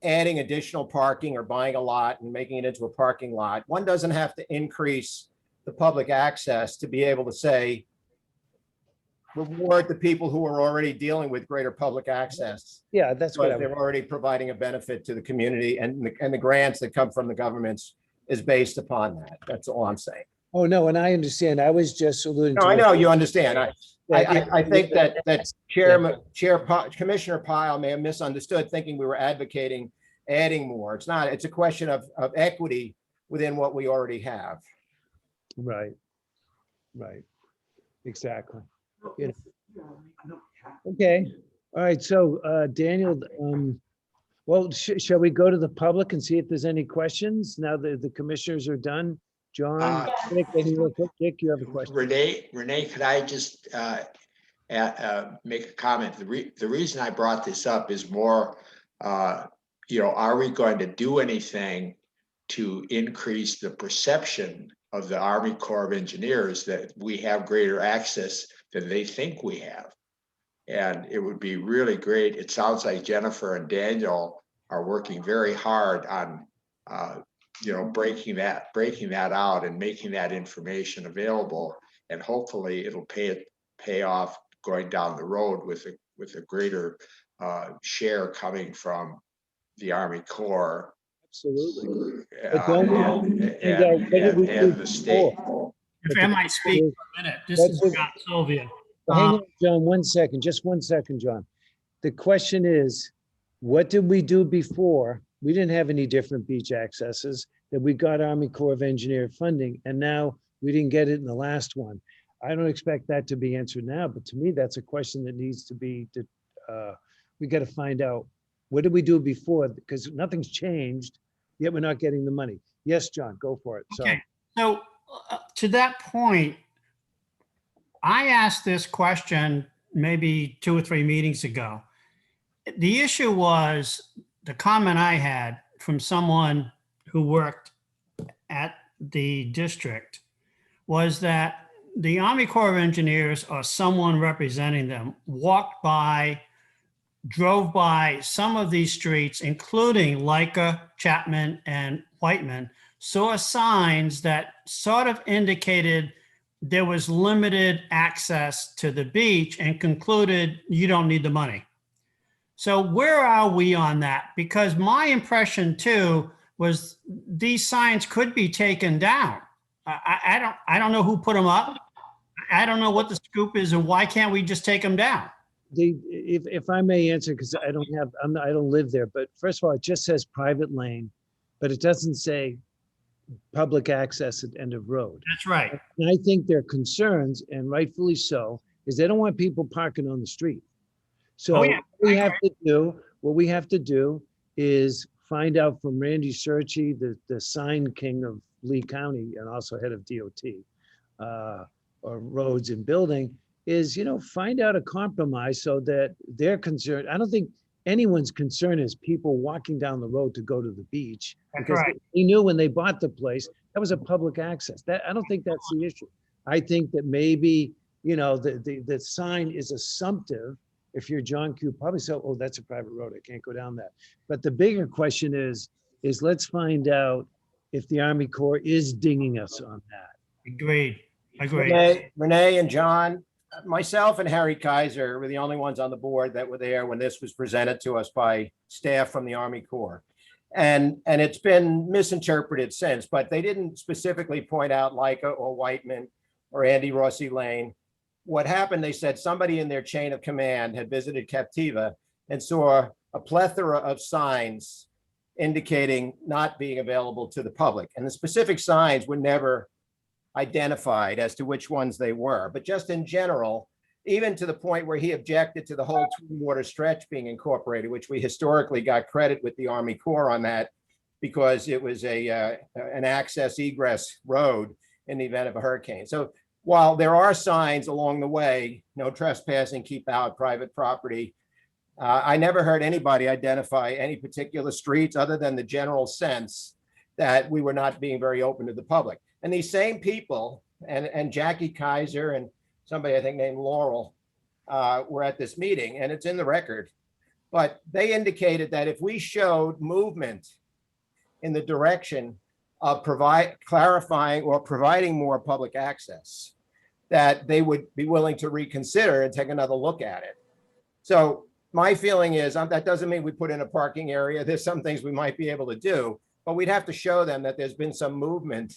adding additional parking or buying a lot and making it into a parking lot. One doesn't have to increase the public access to be able to say, reward the people who are already dealing with greater public access. Yeah, that's what But they're already providing a benefit to the community, and the grants that come from the governments is based upon that. That's all I'm saying. Oh, no, and I understand. I was just alluding to. No, I know you understand. I think that Commissioner Pyle may have misunderstood, thinking we were advocating adding more. It's not. It's a question of equity within what we already have. Right. Exactly. You know. Okay. All right. So, Daniel, well, shall we go to the public and see if there's any questions now that the commissioners are done? John, Dick, Dick, you have a question? Renee, could I just make a comment? The reason I brought this up is more, you know, are we going to do anything to increase the perception of the Army Corps of Engineers that we have greater access than they think we have? And it would be really great. It sounds like Jennifer and Daniel are working very hard on, you know, breaking that out and making that information available. And hopefully it'll pay off going down the road with a greater share coming from the Army Corps. Absolutely. And the state. If I might speak for a minute, this is John Sylvia. Hang on, John, 1 second, just 1 second, John. The question is, what did we do before? We didn't have any different beach accesses, that we got Army Corps of Engineer funding, and now we didn't get it in the last one. I don't expect that to be answered now, but to me, that's a question that needs to be, we got to find out, what did we do before? Because nothing's changed, yet we're not getting the money. Yes, John, go for it. So, Okay, so to that point, I asked this question maybe 2 or 3 meetings ago. The issue was, the comment I had from someone who worked at the district was that the Army Corps of Engineers or someone representing them drove by some of these streets, including Leica, Chapman, and Whiteman, saw signs that sort of indicated there was limited access to the beach and concluded you don't need the money. So where are we on that? Because my impression too was these signs could be taken down. I don't know who put them up. I don't know what the scoop is, and why can't we just take them down? If I may answer, because I don't live there, but first of all, it just says private lane, but it doesn't say public access at end of road. That's right. And I think their concerns, and rightfully so, is they don't want people parking on the street. So Oh, yeah. what we have to do is find out from Randy Searchy, the sign king of Lee County and also head of DOT, or roads and building, is, find out a compromise so that they're concerned. I don't think anyone's concern is people walking down the road to go to the beach. That's Because right. they knew when they bought the place, that was a public access. I don't think that's the issue. I think that maybe, the sign is assumptive. If you're John Q. probably say, oh, that's a private road, I can't go down that. But the bigger question is let's find out if the Army Corps is dinging us on that. Agreed. Renee and John, myself and Harry Kaiser were the only ones on the board that were there when this was presented to us by staff from the Army Corps. And it's been misinterpreted since, but they didn't specifically point out Leica or Whiteman or Andy Rossi Lane. What happened, they said somebody in their chain of command had visited Captiva and saw a plethora of signs indicating not being available to the public. And the specific signs were never identified as to which ones they were, but just in general, even to the point where he objected to the whole Twin Water stretch being incorporated, which we historically got credit with the Army Corps on that because it was an access egress road in the event of a hurricane. So while there are signs along the way, no trespassing, keep out private property, I never heard anybody identify any particular streets other than the general sense that we were not being very open to the public. And these same people and Jackie Kaiser and somebody I think named Laurel were at this meeting, and it's in the record. But they indicated that if we showed movement in the direction of clarifying or providing more public access, that they would be willing to reconsider and take another look at it. So my feeling is that doesn't mean we put in a parking area. There's some things we might be able to do, but we'd have to show them that there's been some movement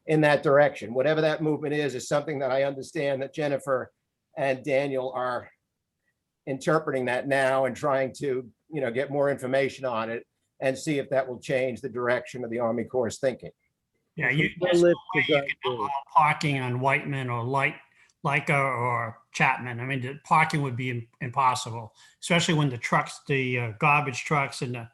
in that direction. Whatever that movement is something that I understand that Jennifer and Daniel are interpreting that now and trying to, get more information on it and see if that will change the direction of the Army Corps' thinking. Yeah, If you we can lift the guard allow parking on Whiteman or Leica or Chapman. I mean, the parking would be impossible, especially when the trucks, the garbage trucks and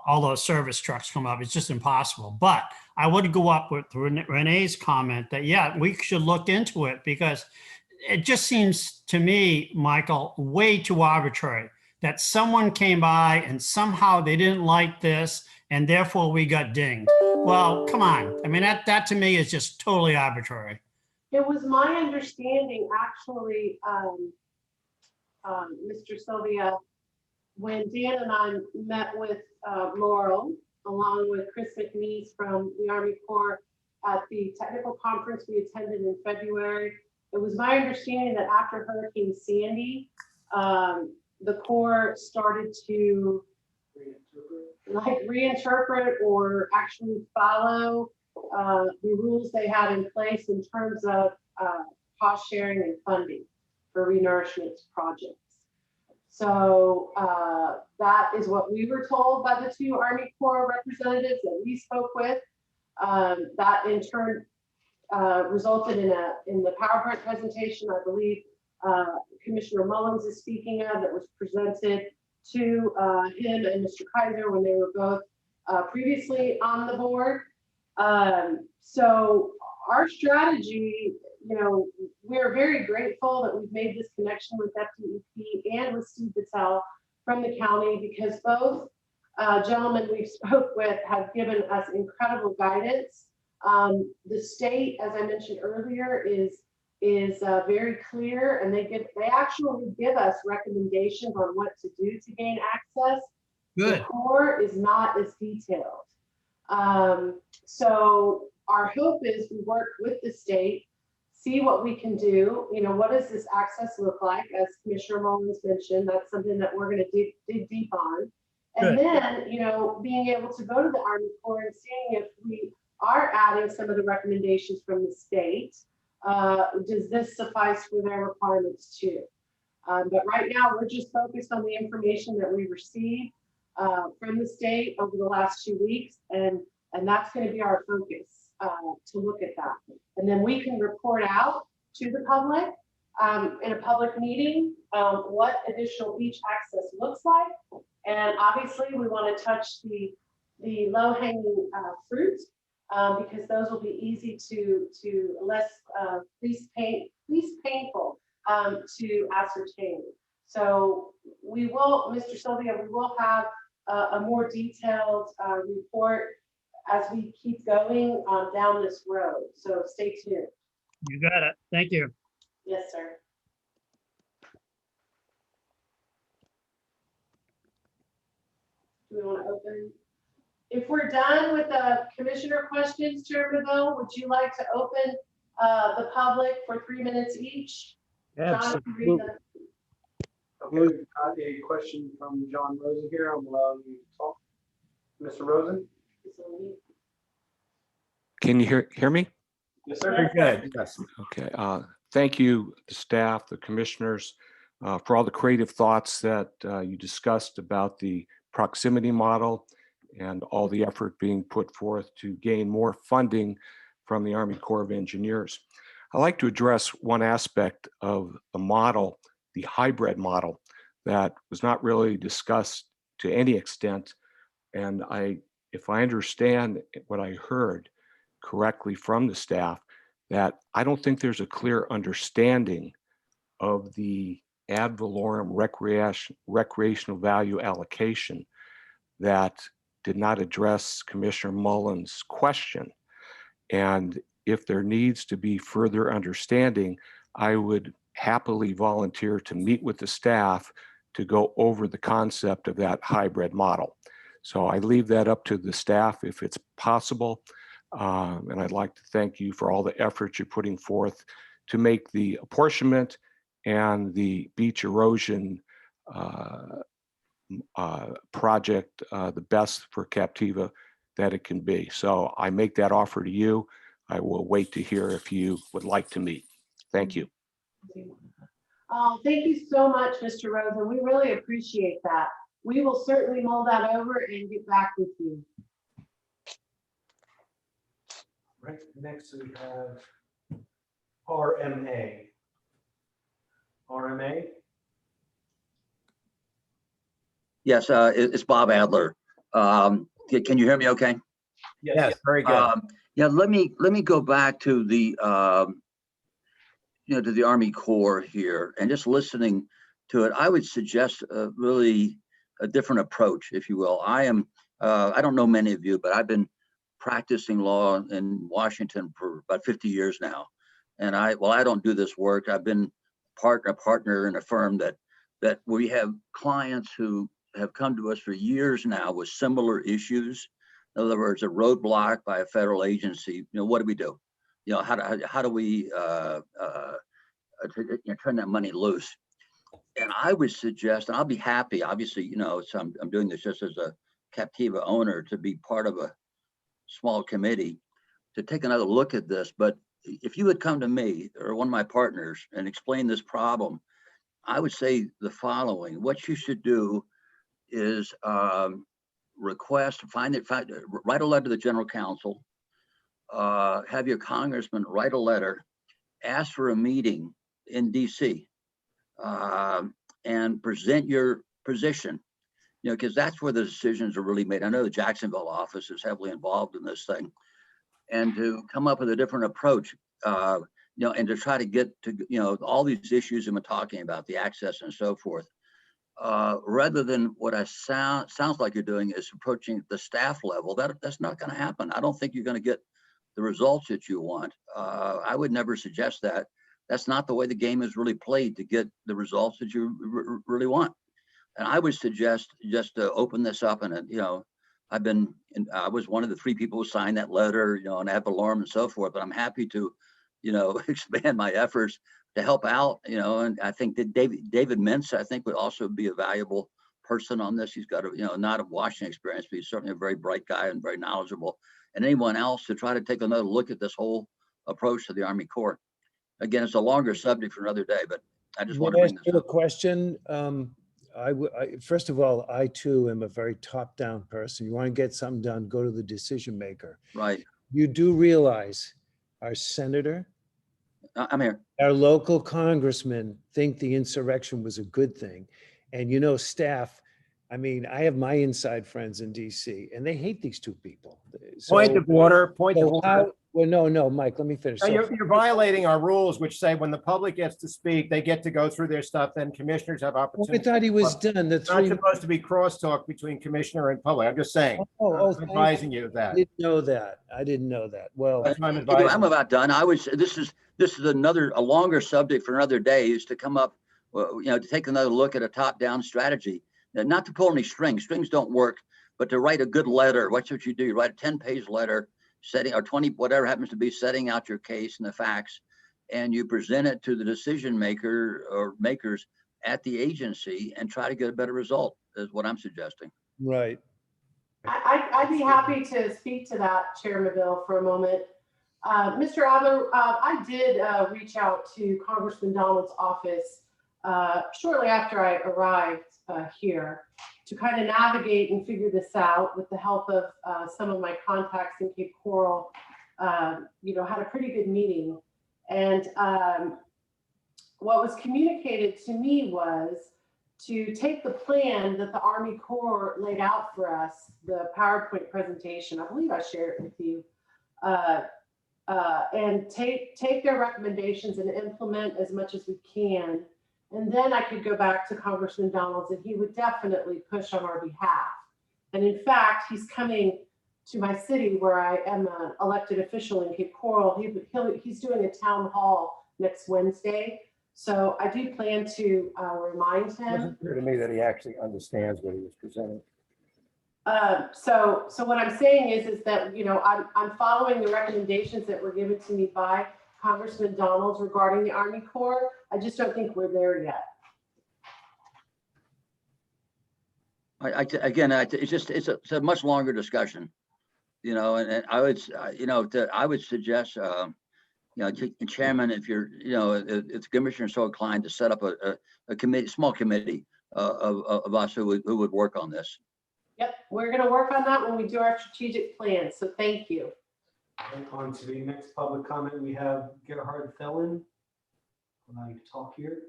all those service trucks come up. It's just impossible. But I would go up with Renee's comment that, yeah, we should look into it because it just seems to me, Michael, way too arbitrary that someone came by and somehow they didn't like this and therefore we got dinged. Well, come on. I mean, that to me is just totally arbitrary. It was my understanding, actually, Mr. Sylvia, when Dan and I met with Laurel, along with Chris McNeese from the Army Corps at the technical conference we attended in February, it was my understanding that after Hurricane Sandy, the Corps started to reinterpret or actually follow the rules they had in place in terms of cost sharing and funding for renourishment projects. So that is what we were told by the two Army Corps representatives that we spoke with. That in turn resulted in the PowerPoint presentation, I believe Commissioner Mullins is speaking of, that was presented to him and Mr. Kaiser when they were both previously on the board. So our strategy, we're very grateful that we've made this connection with FDEP and with Steve Patel from the county, because both gentlemen we've spoke with have given us incredible guidance. The state, as I mentioned earlier, is very clear, and they actually give us recommendations on what to do to gain access. Good. The Corps is not as detailed. So our hope is we work with the state, see what we can do. What does this access look like? As Commissioner Mullins mentioned, that's something that we're going to dig deep on. And Good. then, being able to go to the Army Corps and seeing if we are adding some of the recommendations from the state. Does this suffice for their requirements too? But right now, we're just focused on the information that we received from the state over the last 2 weeks, and that's going to be our focus to look at that. And then we can report out to the public in a public meeting what additional beach access looks like. And obviously, we want to touch the low-hanging fruit because those will be easy to less least painful to ascertain. So we will, Mr. Sylvia, we will have a more detailed report as we keep going down this road. So stay tuned. You got it. Thank you. Yes, sir. Do we want to open? If we're done with the commissioner questions, Chairman Bell, would you like to open the public for 3 minutes each? John, can you read them? Okay, we've got a question from John Rosen here. I'm allowing you to talk. Mr. Rosen? Can you hear me? Yes, sir. Very good. Yes. Okay. Thank you, the staff, the commissioners, for all the creative thoughts that you discussed about the proximity model and all the effort being put forth to gain more funding from the Army Corps of Engineers. I'd like to address one aspect of the model, the hybrid model, that was not really discussed to any extent. And if I understand what I heard correctly from the staff, that I don't think there's a clear understanding of the ad valorem recreational value allocation that did not address Commissioner Mullins' question. And if there needs to be further understanding, I would happily volunteer to meet with the staff to go over the concept of that hybrid model. So I leave that up to the staff if it's possible. And I'd like to thank you for all the efforts you're putting forth to make the apportionment and the beach erosion project the best for Captiva that it can be. So I make that offer to you. I will wait to hear if you would like to meet. Thank you. Thank you so much, Mr. Rosen. We really appreciate that. We will certainly mull that over and get back with you. Right, next we have RMA. RMA? Yes, it's Bob Adler. Can you hear me okay? Yes, very good. Yeah, let me go back to the to the Army Corps here, and just listening to it, I would suggest really a different approach, if you will. I don't know many of you, but I've been practicing law in Washington for about 50 years now. And I don't do this work. I've been a partner in a firm that we have clients who have come to us for years now with similar issues. In other words, a roadblock by a federal agency. What do we do? How do we turn that money loose? And I would suggest, and I'll be happy, obviously, so I'm doing this just as a Captiva owner, to be part of a small committee to take another look at this. But if you would come to me or one of my partners and explain this problem, I would say the following: what you should do is write a letter to the general counsel, have your congressman write a letter, ask for a meeting in DC, and present your position, because that's where the decisions are really made. I know the Jacksonville office is heavily involved in this thing, and to come up with a different approach, and to try to get to, all these issues we've been talking about, the access and so forth, rather than what sounds like you're doing is approaching the staff level. That's not going to happen. I don't think you're going to get the results that you want. I would never suggest that. That's not the way the game is really played to get the results that you really want. And I would suggest just to open this up, and I was one of the 3 people who signed that letter, and ad valorem and so forth. But I'm happy to, expand my efforts to help out, and I think that David Mintz, I think, would also be a valuable person on this. He's got not a Washington experience, but he's certainly a very bright guy and very knowledgeable. And anyone else to try to take another look at this whole approach to the Army Corps. Again, it's a longer subject for another day, but I just want to bring this up. A question. First of all, I too am a very top-down person. You want to get something done, go to the decision maker. Right. You do realize our senator, I'm here, our local congressman think the insurrection was a good thing. And staff, I mean, I have my inside friends in DC and they hate these two people. Point of order, point of So order. how, well, no, Mike, let me finish. No, So- You're violating our rules, which say when the public gets to speak, they get to go through their stuff, then commissioners have I opportunity. thought he was done. The It's not three. supposed to be crosstalk between commissioner and public. I'm just saying. Oh, I'm thank advising you of I that. didn't know that. I didn't know that. Well, That's why I'm I'm advising. about done. This is a longer subject for another day, is to come up, well, to take another look at a top-down strategy. Not to pull any strings. Strings don't work, but to write a good letter. What's what you do? You write a 10-page letter setting, or 20, whatever happens to be, setting out your case and the facts, and you present it to the decision maker or makers at the agency and try to get a better result, is what I'm suggesting. right. I'd be happy to speak to that, Chair Maville, for a moment. Mr. Adler, I did reach out to Congressman Donald's office shortly after I arrived here to kind of navigate and figure this out with the help of some of my contacts in Cape Coral. Had a pretty good meeting. And what was communicated to me was to take the plan that the Army Corps laid out for us, the PowerPoint presentation, I believe I shared it with you, and take their recommendations and implement as much as we can. And then I could go back to Congressman Donalds and he would definitely push on our behalf. And in fact, he's coming to my city where I am an elected official in Cape Coral. He's doing a town hall next Wednesday. So I do plan to remind It him. wasn't clear to me that he actually understands what he was presenting. So what I'm saying is that, I'm following the recommendations that were given to me by Congressman Donalds regarding the Army Corps. I just don't think we're there yet. It's a much longer discussion, and I would suggest, Chairman, if if the commissioner is so inclined, to set up a committee, small committee of us who would work on this. Yep, we're going to work on that when we do our strategic plan. So thank you. And on to the next public comment, we have Gerhard Felon. Allow you to talk here.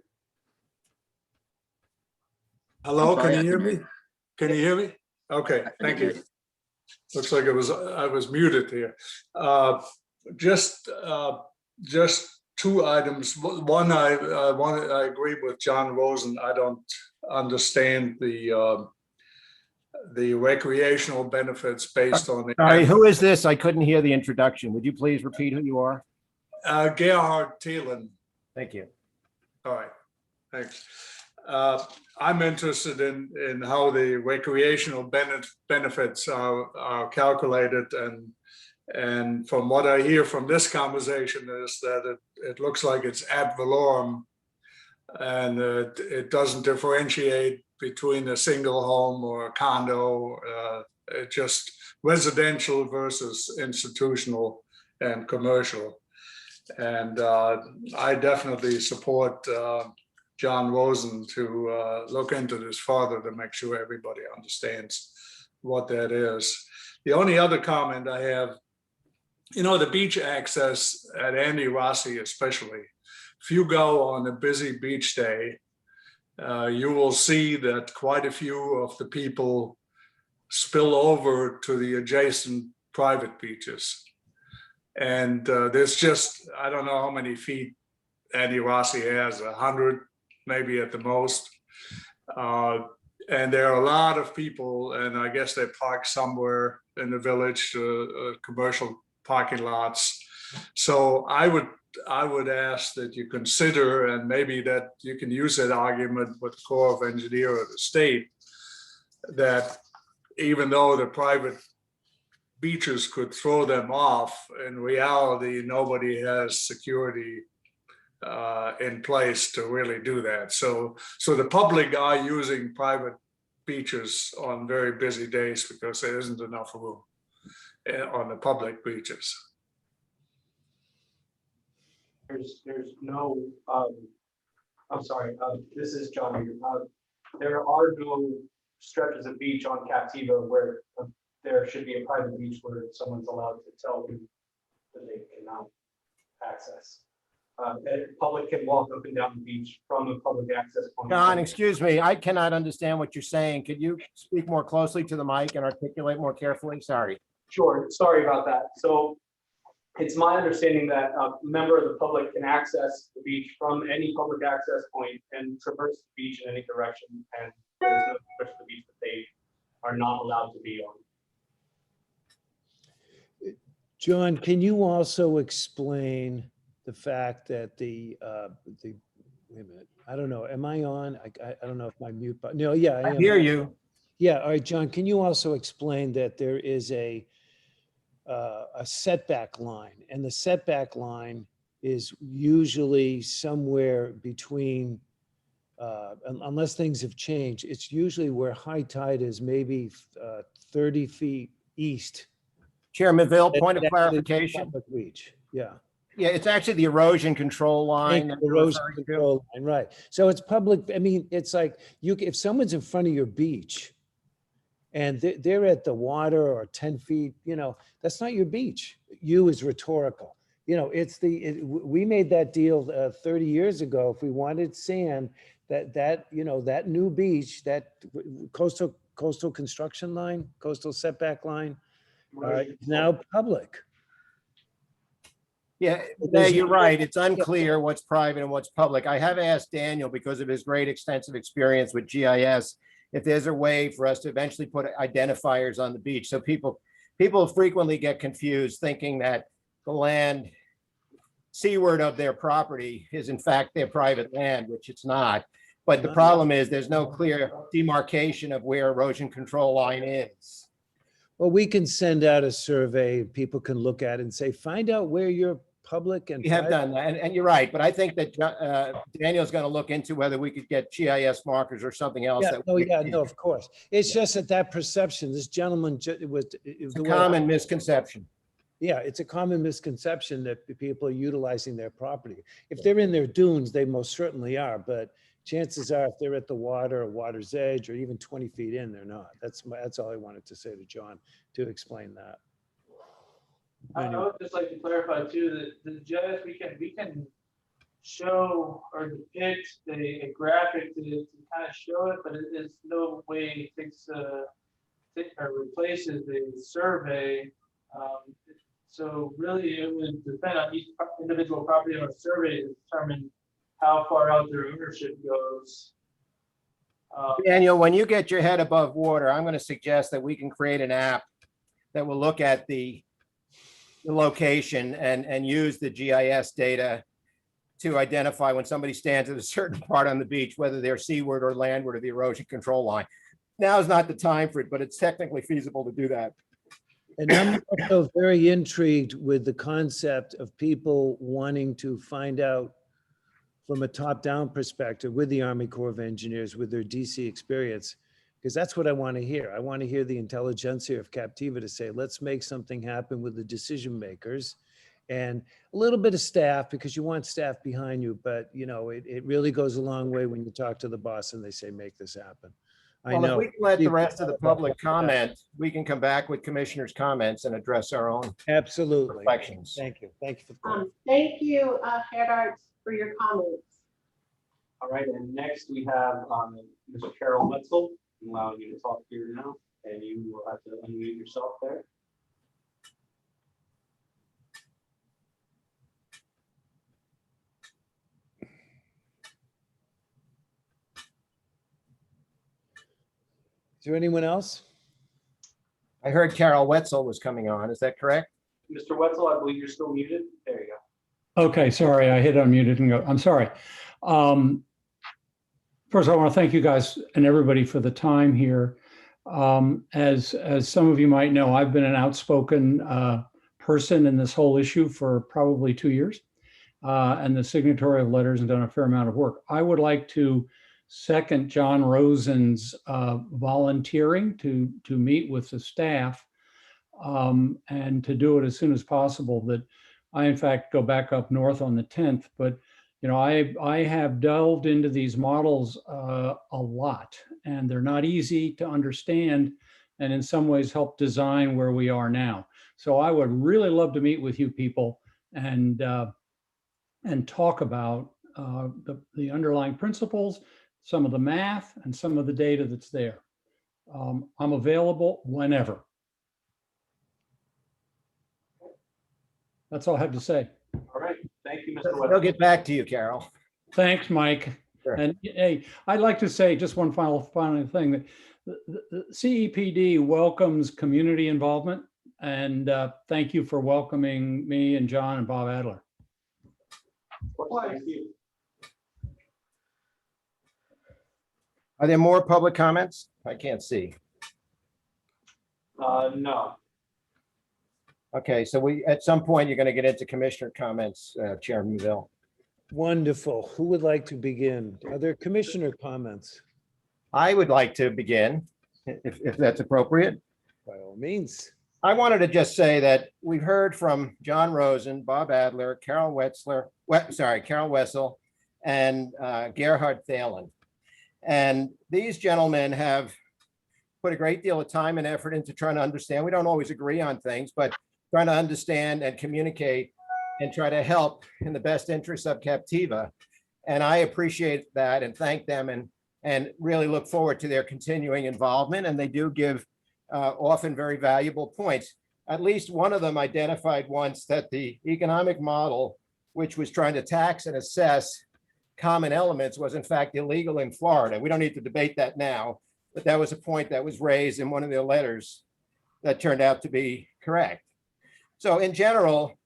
Hello, I'm sorry, can I you hear can hear me? Can you hear me? Okay, thank you. Looks like I was muted here. Just two items. One, I agree with John Rosen. I don't understand the recreational benefits based on the. Sorry, who is this? I couldn't hear the introduction. Would you please repeat who you are? Gerhard Thielen. Thank you. All right, thanks. I'm interested in how the recreational benefits are calculated, and from what I hear from this conversation is that it looks like it's ad valorem, and it doesn't differentiate between a single home or a condo, just residential versus institutional and commercial. And I definitely support John Rosen to look into this further to make sure everybody understands what that is. The only other comment I have, the beach access at Andy Rossi especially, if you go on a busy beach day, you will see that quite a few of the people spill over to the adjacent private beaches. And there's just, I don't know how many feet Andy Rossi has, 100 maybe at the most. And there are a lot of people, and I guess they park somewhere in the village, commercial parking lots. So I would ask that you consider, and maybe that you can use that argument with the Corps of Engineers of the state, that even though the private beaches could throw them off, in reality, nobody has security in place to really do that. So the public are using private beaches on very busy days because there isn't enough room on the public beaches. There's no, I'm sorry, this is John. There are no stretches of beach on Captiva where there should be a private beach where someone's allowed to tell you that they cannot access. public can walk up and down the beach from a public access point. John, excuse me, I cannot understand what you're saying. Could you speak more closely to the mic and articulate more carefully? Sorry. Sure, sorry about that. So it's my understanding that a member of the public can access the beach from any public access point and traverse the beach in any direction, and there's no part of the beach that they are not allowed to be on. John, can you also explain the fact that wait a minute, I don't know, am I on? I don't know if my mute button, no, yeah, I I am. hear you. Yeah, all right, John, can you also explain that there is a setback line, and the setback line is usually somewhere between, unless things have changed, it's usually where high tide is, maybe 30 feet east. Chairman Ville, point of That's the clarification. public beach, yeah. Yeah, it's actually the erosion control line. Thank that you, you're erosion referring to. control line, right. So it's public, I mean, it's like, if someone's in front of your beach and they're at the water or 10 feet, that's not your beach. You is rhetorical. It's we made that deal 30 years ago. If we wanted sand, that new beach, that coastal construction line, coastal setback line, is now public. Yeah, you're right. It's unclear what's private and what's public. I have asked Daniel, because of his great extensive experience with GIS, if there's a way for us to eventually put identifiers on the beach. So people frequently get confused thinking that the land seaward of their property is in fact their private land, which it's not. But the problem is there's no clear demarcation of where erosion control line is. Well, we can send out a survey. People can look at it and say, find out where your public and We have private. done that, and you're right, but I think that Daniel's going to look into whether we could get GIS markers or something else. Yeah, that oh, we yeah, can- no, of course. It's just that perception, this gentleman, It's a common misconception. Yeah, it's a common misconception that people are utilizing their property. If they're in their dunes, they most certainly are, but chances are if they're at the water or water's edge or even 20 feet in, they're not. That's all I wanted to say to John, to explain that. I would just like to clarify too, that the GIS, we can show or depict a graphic to kind of show it, but it is no way takes or replaces the survey. So really it would depend on each individual property owner survey to determine how far out their ownership goes. Daniel, when you get your head above water, I'm going to suggest that we can create an app that will look at the location and use the GIS data to identify when somebody stands at a certain part on the beach, whether they're seaward or landward of the erosion control line. Now is not the time for it, but it's technically feasible to do that. And I'm also very intrigued with the concept of people wanting to find out from a top-down perspective with the Army Corps of Engineers, with their DC experience, because that's what I want to hear. I want to hear the intelligentsia of Captiva to say, let's make something happen with the decision makers and a little bit of staff, because you want staff behind you, but it really goes a long way when you talk to the boss and they say, make this happen. I Well, if know. we can let the rest of the public comment, we can come back with commissioners' comments and address our own Absolutely. reflections. Thank you. Thank you for the comment. Thank you, Gerhard, for your comments. All right, and next we have Mr. Carol Wetzel. I'm allowing you to talk here now, and you will have to unmute yourself there. Is there anyone else? I heard Carol Wetzel was coming on. Is that correct? Mr. Wetzel, I believe you're still muted. There you go. Okay, sorry, I hit unmuted and go. I'm sorry. First, I want to thank you guys and everybody for the time here. As some of you might know, I've been an outspoken person in this whole issue for probably 2 years, and the signatory of letters and done a fair amount of work. I would like to second John Rosen's volunteering to meet with the staff and to do it as soon as possible. That I, in fact, go back up north on the 10th, but I have delved into these models a lot, and they're not easy to understand, and in some ways help design where we are now. So I would really love to meet with you people and and talk about the underlying principles, some of the math, and some of the data that's there. I'm available whenever. That's all I have to say. All right, thank you, Mr. They'll Webb. get back to you, Carol. Thanks, Mike. Sure. And hey, I'd like to say just one final thing, that the CEPD welcomes community involvement, and thank you for welcoming me and John and Bob Adler. Thank you. Are there more public comments? I can't see. No. Okay, so at some point, you're going to get into commissioner comments, Chairman Muville. Wonderful. Who would like to begin? Are there commissioner comments? I would like to begin, if that's appropriate. By all means. I wanted to just say that we've heard from John Rosen, Bob Adler, Carol Wessel, and Gerhard Thalen. And these gentlemen have put a great deal of time and effort into trying to understand. We don't always agree on things, but trying to understand and communicate and try to help in the best interest of Captiva. And I appreciate that and thank them and really look forward to their continuing involvement. And they do give often very valuable points. At least one of them identified once that the economic model, which was trying to tax and assess common elements, was in fact illegal in Florida. We don't need to debate that now, but that was a point that was raised in one of their letters that turned out to be correct. So in general,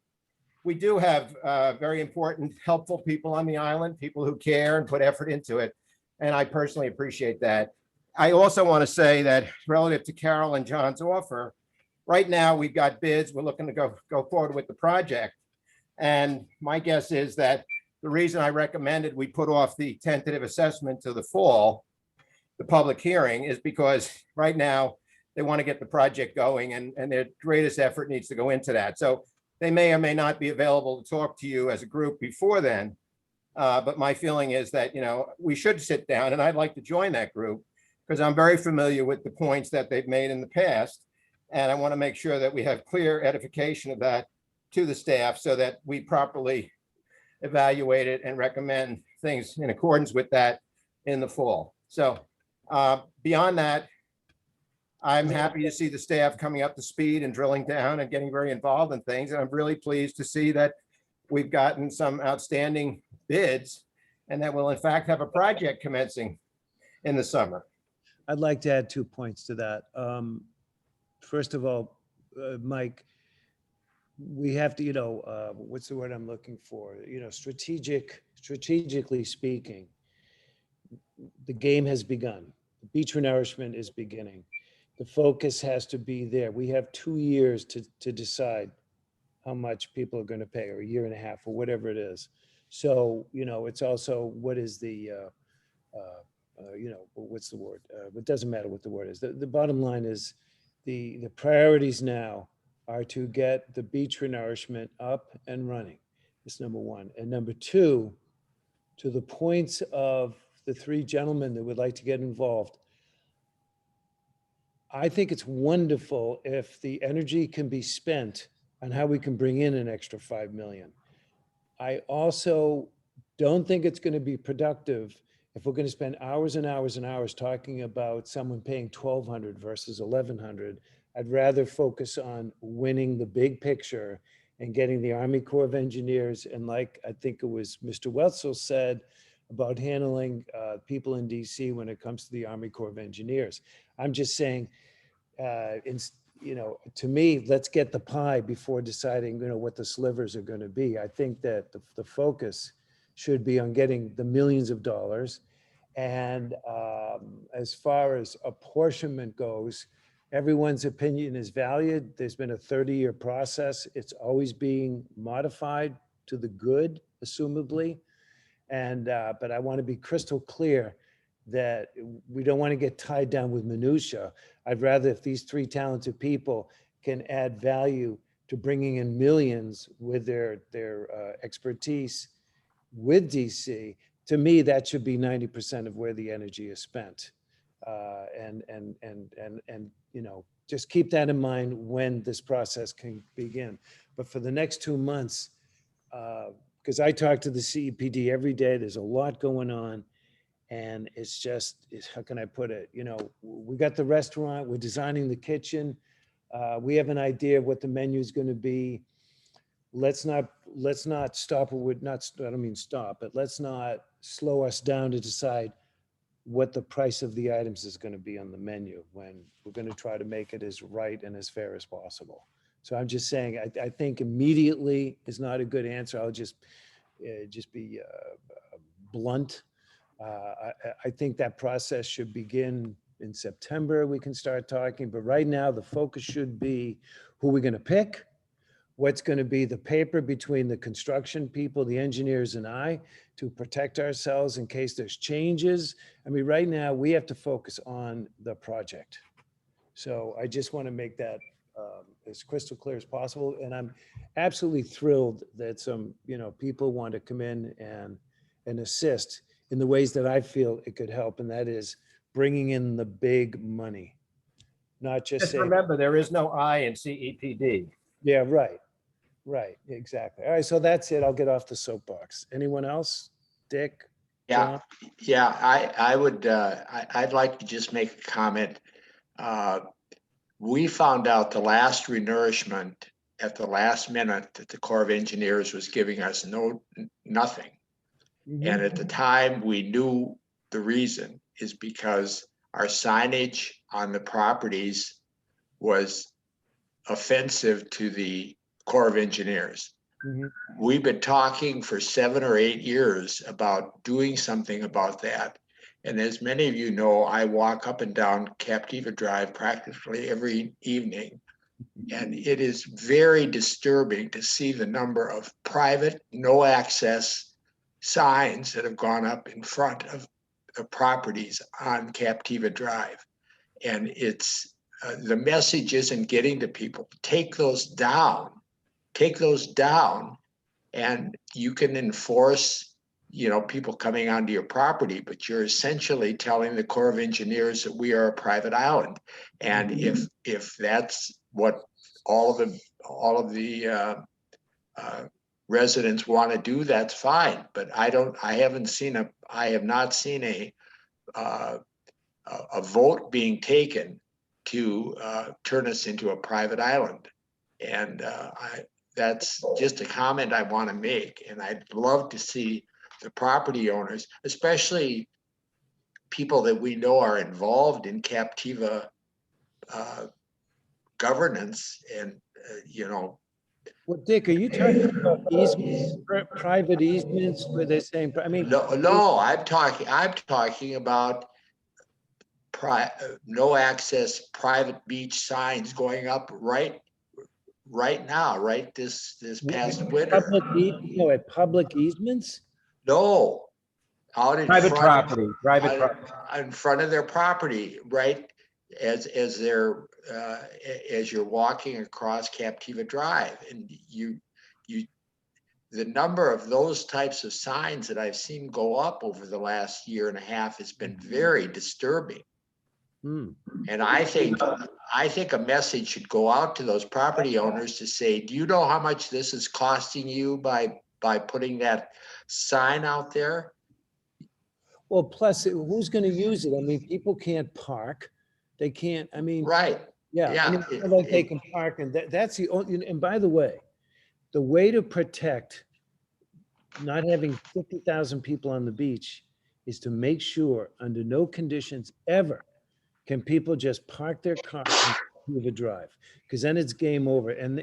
we do have very important, helpful people on the island, people who care and put effort into it. And I personally appreciate that. I also want to say that relative to Carol and John's offer, right now we've got bids. We're looking to go forward with the project. And my guess is that the reason I recommended we put off the tentative assessment to the fall, the public hearing, is because right now they want to get the project going and their greatest effort needs to go into that. So they may or may not be available to talk to you as a group before then. But my feeling is that, we should sit down, and I'd like to join that group because I'm very familiar with the points that they've made in the past. And I want to make sure that we have clear edification of that to the staff so that we properly evaluate it and recommend things in accordance with that in the fall. So beyond that, I'm happy to see the staff coming up to speed and drilling down and getting very involved in things. And I'm really pleased to see that we've gotten some outstanding bids and that we'll in fact have a project commencing in the summer. I'd like to add 2 points to that. First of all, Mike, we have to, what's the word I'm looking for? Strategically speaking, the game has begun. The beach renourishment is beginning. The focus has to be there. We have 2 years to decide how much people are going to pay, or a year and a half, or whatever it is. So, it's also what is the, what's the word? It doesn't matter what the word is. The bottom line is the priorities now are to get the beach renourishment up and running. That's number one. And number two, to the points of the 3 gentlemen that would like to get involved, I think it's wonderful if the energy can be spent on how we can bring in an extra 5 million. I also don't think it's going to be productive if we're going to spend hours and hours and hours talking about someone paying 1,200 versus 1,100. I'd rather focus on winning the big picture and getting the Army Corps of Engineers, and like I think it was Mr. Wetzel said about handling people in DC when it comes to the Army Corps of Engineers. I'm just saying, to me, let's get the pie before deciding, what the slivers are going to be. I think that the focus should be on getting the millions of dollars. And as far as apportionment goes, everyone's opinion is valued. There's been a 30-year process. It's always being modified to the good, assumably. And but I want to be crystal clear that we don't want to get tied down with minutia. I'd rather if these 3 talented people can add value to bringing in millions with their expertise with DC, to me, that should be 90% of where the energy is spent. And just keep that in mind when this process can begin. But for the next 2 months, because I talk to the CEPD every day. There's a lot going on. And it's just, how can I put it? You know, we got the restaurant, we're designing the kitchen. We have an idea of what the menu is going to be. Let's not stop, or would not, I don't mean stop, but let's not slow us down to decide what the price of the items is going to be on the menu when we're going to try to make it as right and as fair as possible. So I'm just saying, I think immediately is not a good answer. I'll just be blunt. I think that process should begin in September. We can start talking, but right now the focus should be who we're going to pick, what's going to be the paper between the construction people, the engineers and I to protect ourselves in case there's changes. I mean, right now we have to focus on the project. So I just want to make that as crystal clear as possible. And I'm absolutely thrilled that some, people want to come in and assist in the ways that I feel it could help. And that is bringing in the big money, not just Just saying, remember, there is no I in CEPD. yeah, right. Right, exactly. All right, so that's it. I'll get off the soapbox. Anyone else? Dick? Yeah, yeah, I would, I'd like to just make a comment. We found out the last renourishment at the last minute that the Corps of Engineers was giving us nothing. Mhm. And at the time, we knew the reason is because our signage on the properties was offensive to the Corps of Engineers. Mhm. We've been talking for 7 or 8 years about doing something about that. And as many of you know, I walk up and down Captiva Drive practically every evening. And it is very disturbing to see the number of private, no access signs that have gone up in front of the properties on Captiva Drive. And it's, the message isn't getting to people. Take those down, and you can enforce, people coming onto your property, but you're essentially telling the Corps of Engineers that we are a private island. And if that's what all of the residents want to do, that's fine. But I have not seen a vote being taken to turn us into a private island. And that's just a comment I want to make. And I'd love to see the property owners, especially people that we know are involved in Captiva governance and, Well, Dick, are you talking about easements, private easements where they're saying, I mean, no, I'm talking about no access private beach signs going up right now, right this past winter. at public easements? No, out in Private front, property, private property. in front of their property, right as they're as you're walking across Captiva Drive, and the number of those types of signs that I've seen go up over the last year and a half has been very disturbing. And I think a message should go out to those property owners to say, do you know how much this is costing you by putting that sign out there? Well, plus who's going to use it? I mean, people can't park. They can't, I mean. Right. Yeah, I mean, it's not like they can park, and that's the only, and by the way to protect not having 50,000 people on the beach is to make sure under no conditions ever can people just park their car through the drive, because then it's game over. And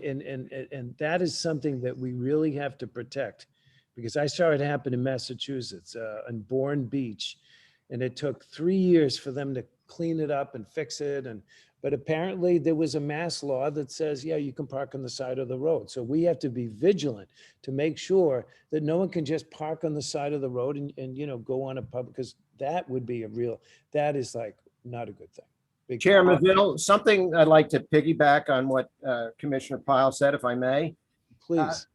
that is something that we really have to protect, because I saw it happen in Massachusetts, on Bourne Beach, and it took 3 years for them to clean it up and fix it. But apparently there was a mass law that says, yeah, you can park on the side of the road. So we have to be vigilant to make sure that no one can just park on the side of the road and go on a public, because that would be that is like not a good thing. Big Chair time. Mazzil, something I'd like to piggyback on what Commissioner Pyle said, if I may. Please.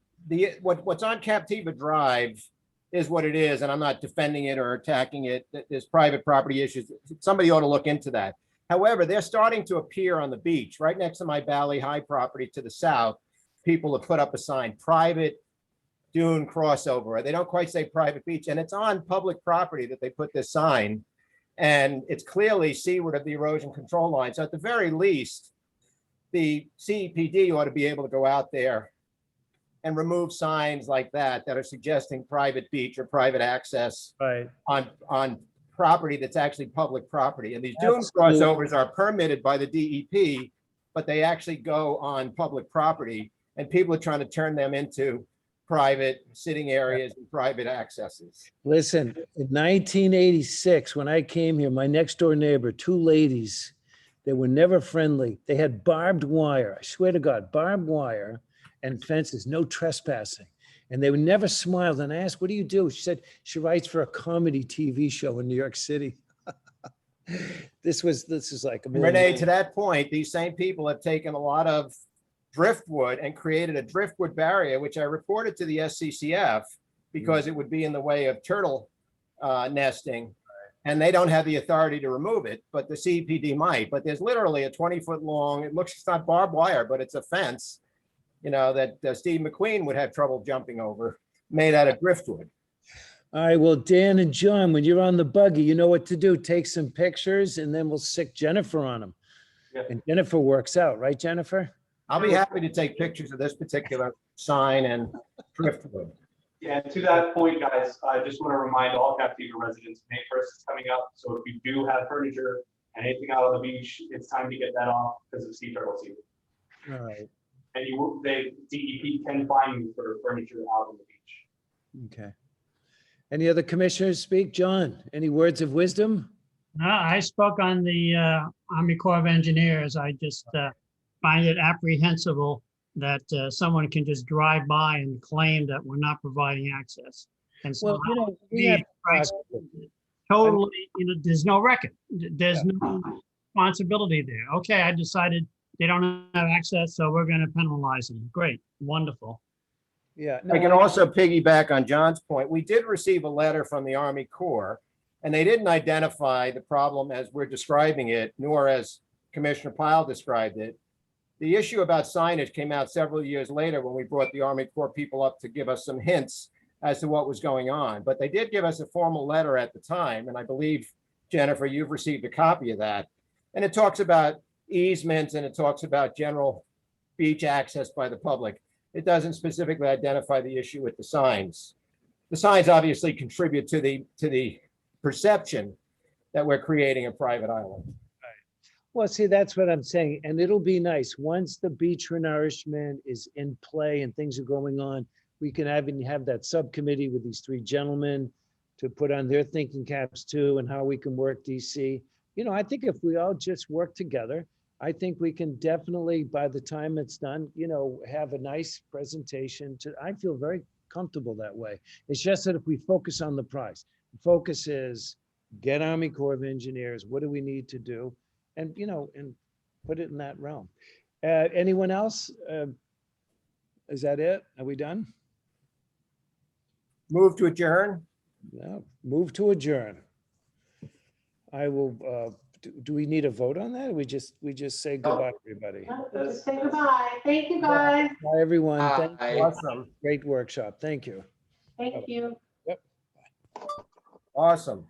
What's on Captiva Drive is what it is, and I'm not defending it or attacking it. There's private property issues. Somebody ought to look into that. However, they're starting to appear on the beach right next to my Valley High property to the south. People have put up a sign, private dune crossover. They don't quite say private beach, and it's on public property that they put this sign. And it's clearly seaward of the erosion control line. So at the very least, the CEPD ought to be able to go out there and remove signs like that are suggesting private beach or private access Right. on property that's actually public property. And these dune Absolutely. crossovers are permitted by the DEP, but they actually go on public property, and people are trying to turn them into private sitting areas and private accesses. Listen, in 1986, when I came here, my next door neighbor, two ladies, they were never friendly. They had barbed wire. I swear to God, barbed wire and fences, no trespassing. And they would never smiled. And I asked, what do you do? She said, she writes for a comedy TV show in New York City. This is like a Renee, to that point, these same people have taken a lot of driftwood and created a driftwood barrier, which I reported to the SCCF because it would be in the way of turtle nesting. And they don't have the authority to remove it, but the CPD might. But there's literally a 20-foot long, it's not barbed wire, but it's a fence, that Steve McQueen would have trouble jumping over, made out of driftwood. All right, well, Dan and John, when you're on the buggy, you know what to do. Take some pictures and then we'll sick Jennifer on them. Yeah. And Jennifer works out, right, Jennifer? I'll be happy to take pictures of this particular sign and driftwood. Yeah, and to that point, guys, I just want to remind all Captiva residents, May 1st is coming up. So if you do have furniture and anything out on the beach, it's time to get that off because of sea turtle season. All right, And DEP can fine you for furniture out on the beach. okay. Any other commissioners speak? John, any words of wisdom? No, I spoke on the Army Corps of Engineers. I just find it apprehensible that someone can just drive by and claim that we're not providing access. And so Well, we have totally, there's no record. There's no responsibility there. Okay, I decided they don't have access, so we're going to penalize them. Great, wonderful. Yeah. I can also piggyback on John's point. We did receive a letter from the Army Corps, and they didn't identify the problem as we're describing it, nor as Commissioner Pyle described it. The issue about signage came out several years later when we brought the Army Corps people up to give us some hints as to what was going on. But they did give us a formal letter at the time, and I believe, Jennifer, you've received a copy of that. And it talks about easements and it talks about general beach access by the public. It doesn't specifically identify the issue with the signs. The signs obviously contribute to the perception that we're creating a private island. Well, see, that's what I'm saying. And it'll be nice. Once the beach renourishment is in play and things are going on, we can have that subcommittee with these three gentlemen to put on their thinking caps too, and how we can work DC. I think if we all just work together, I think we can definitely, by the time it's done, have a nice presentation. I feel very comfortable that way. It's just that if we focus on the prize, the focus is get Army Corps of Engineers. What do we need to do? And, and put it in that realm. Anyone else? Is that it? Are we done? Move to adjourn. No, move to adjourn. I will, do we need a vote on that? Or we just say goodbye, everybody. Just say goodbye. Thank you, guys. Bye, everyone. Thank you. Awesome. Great workshop. Thank you. Thank you. Awesome.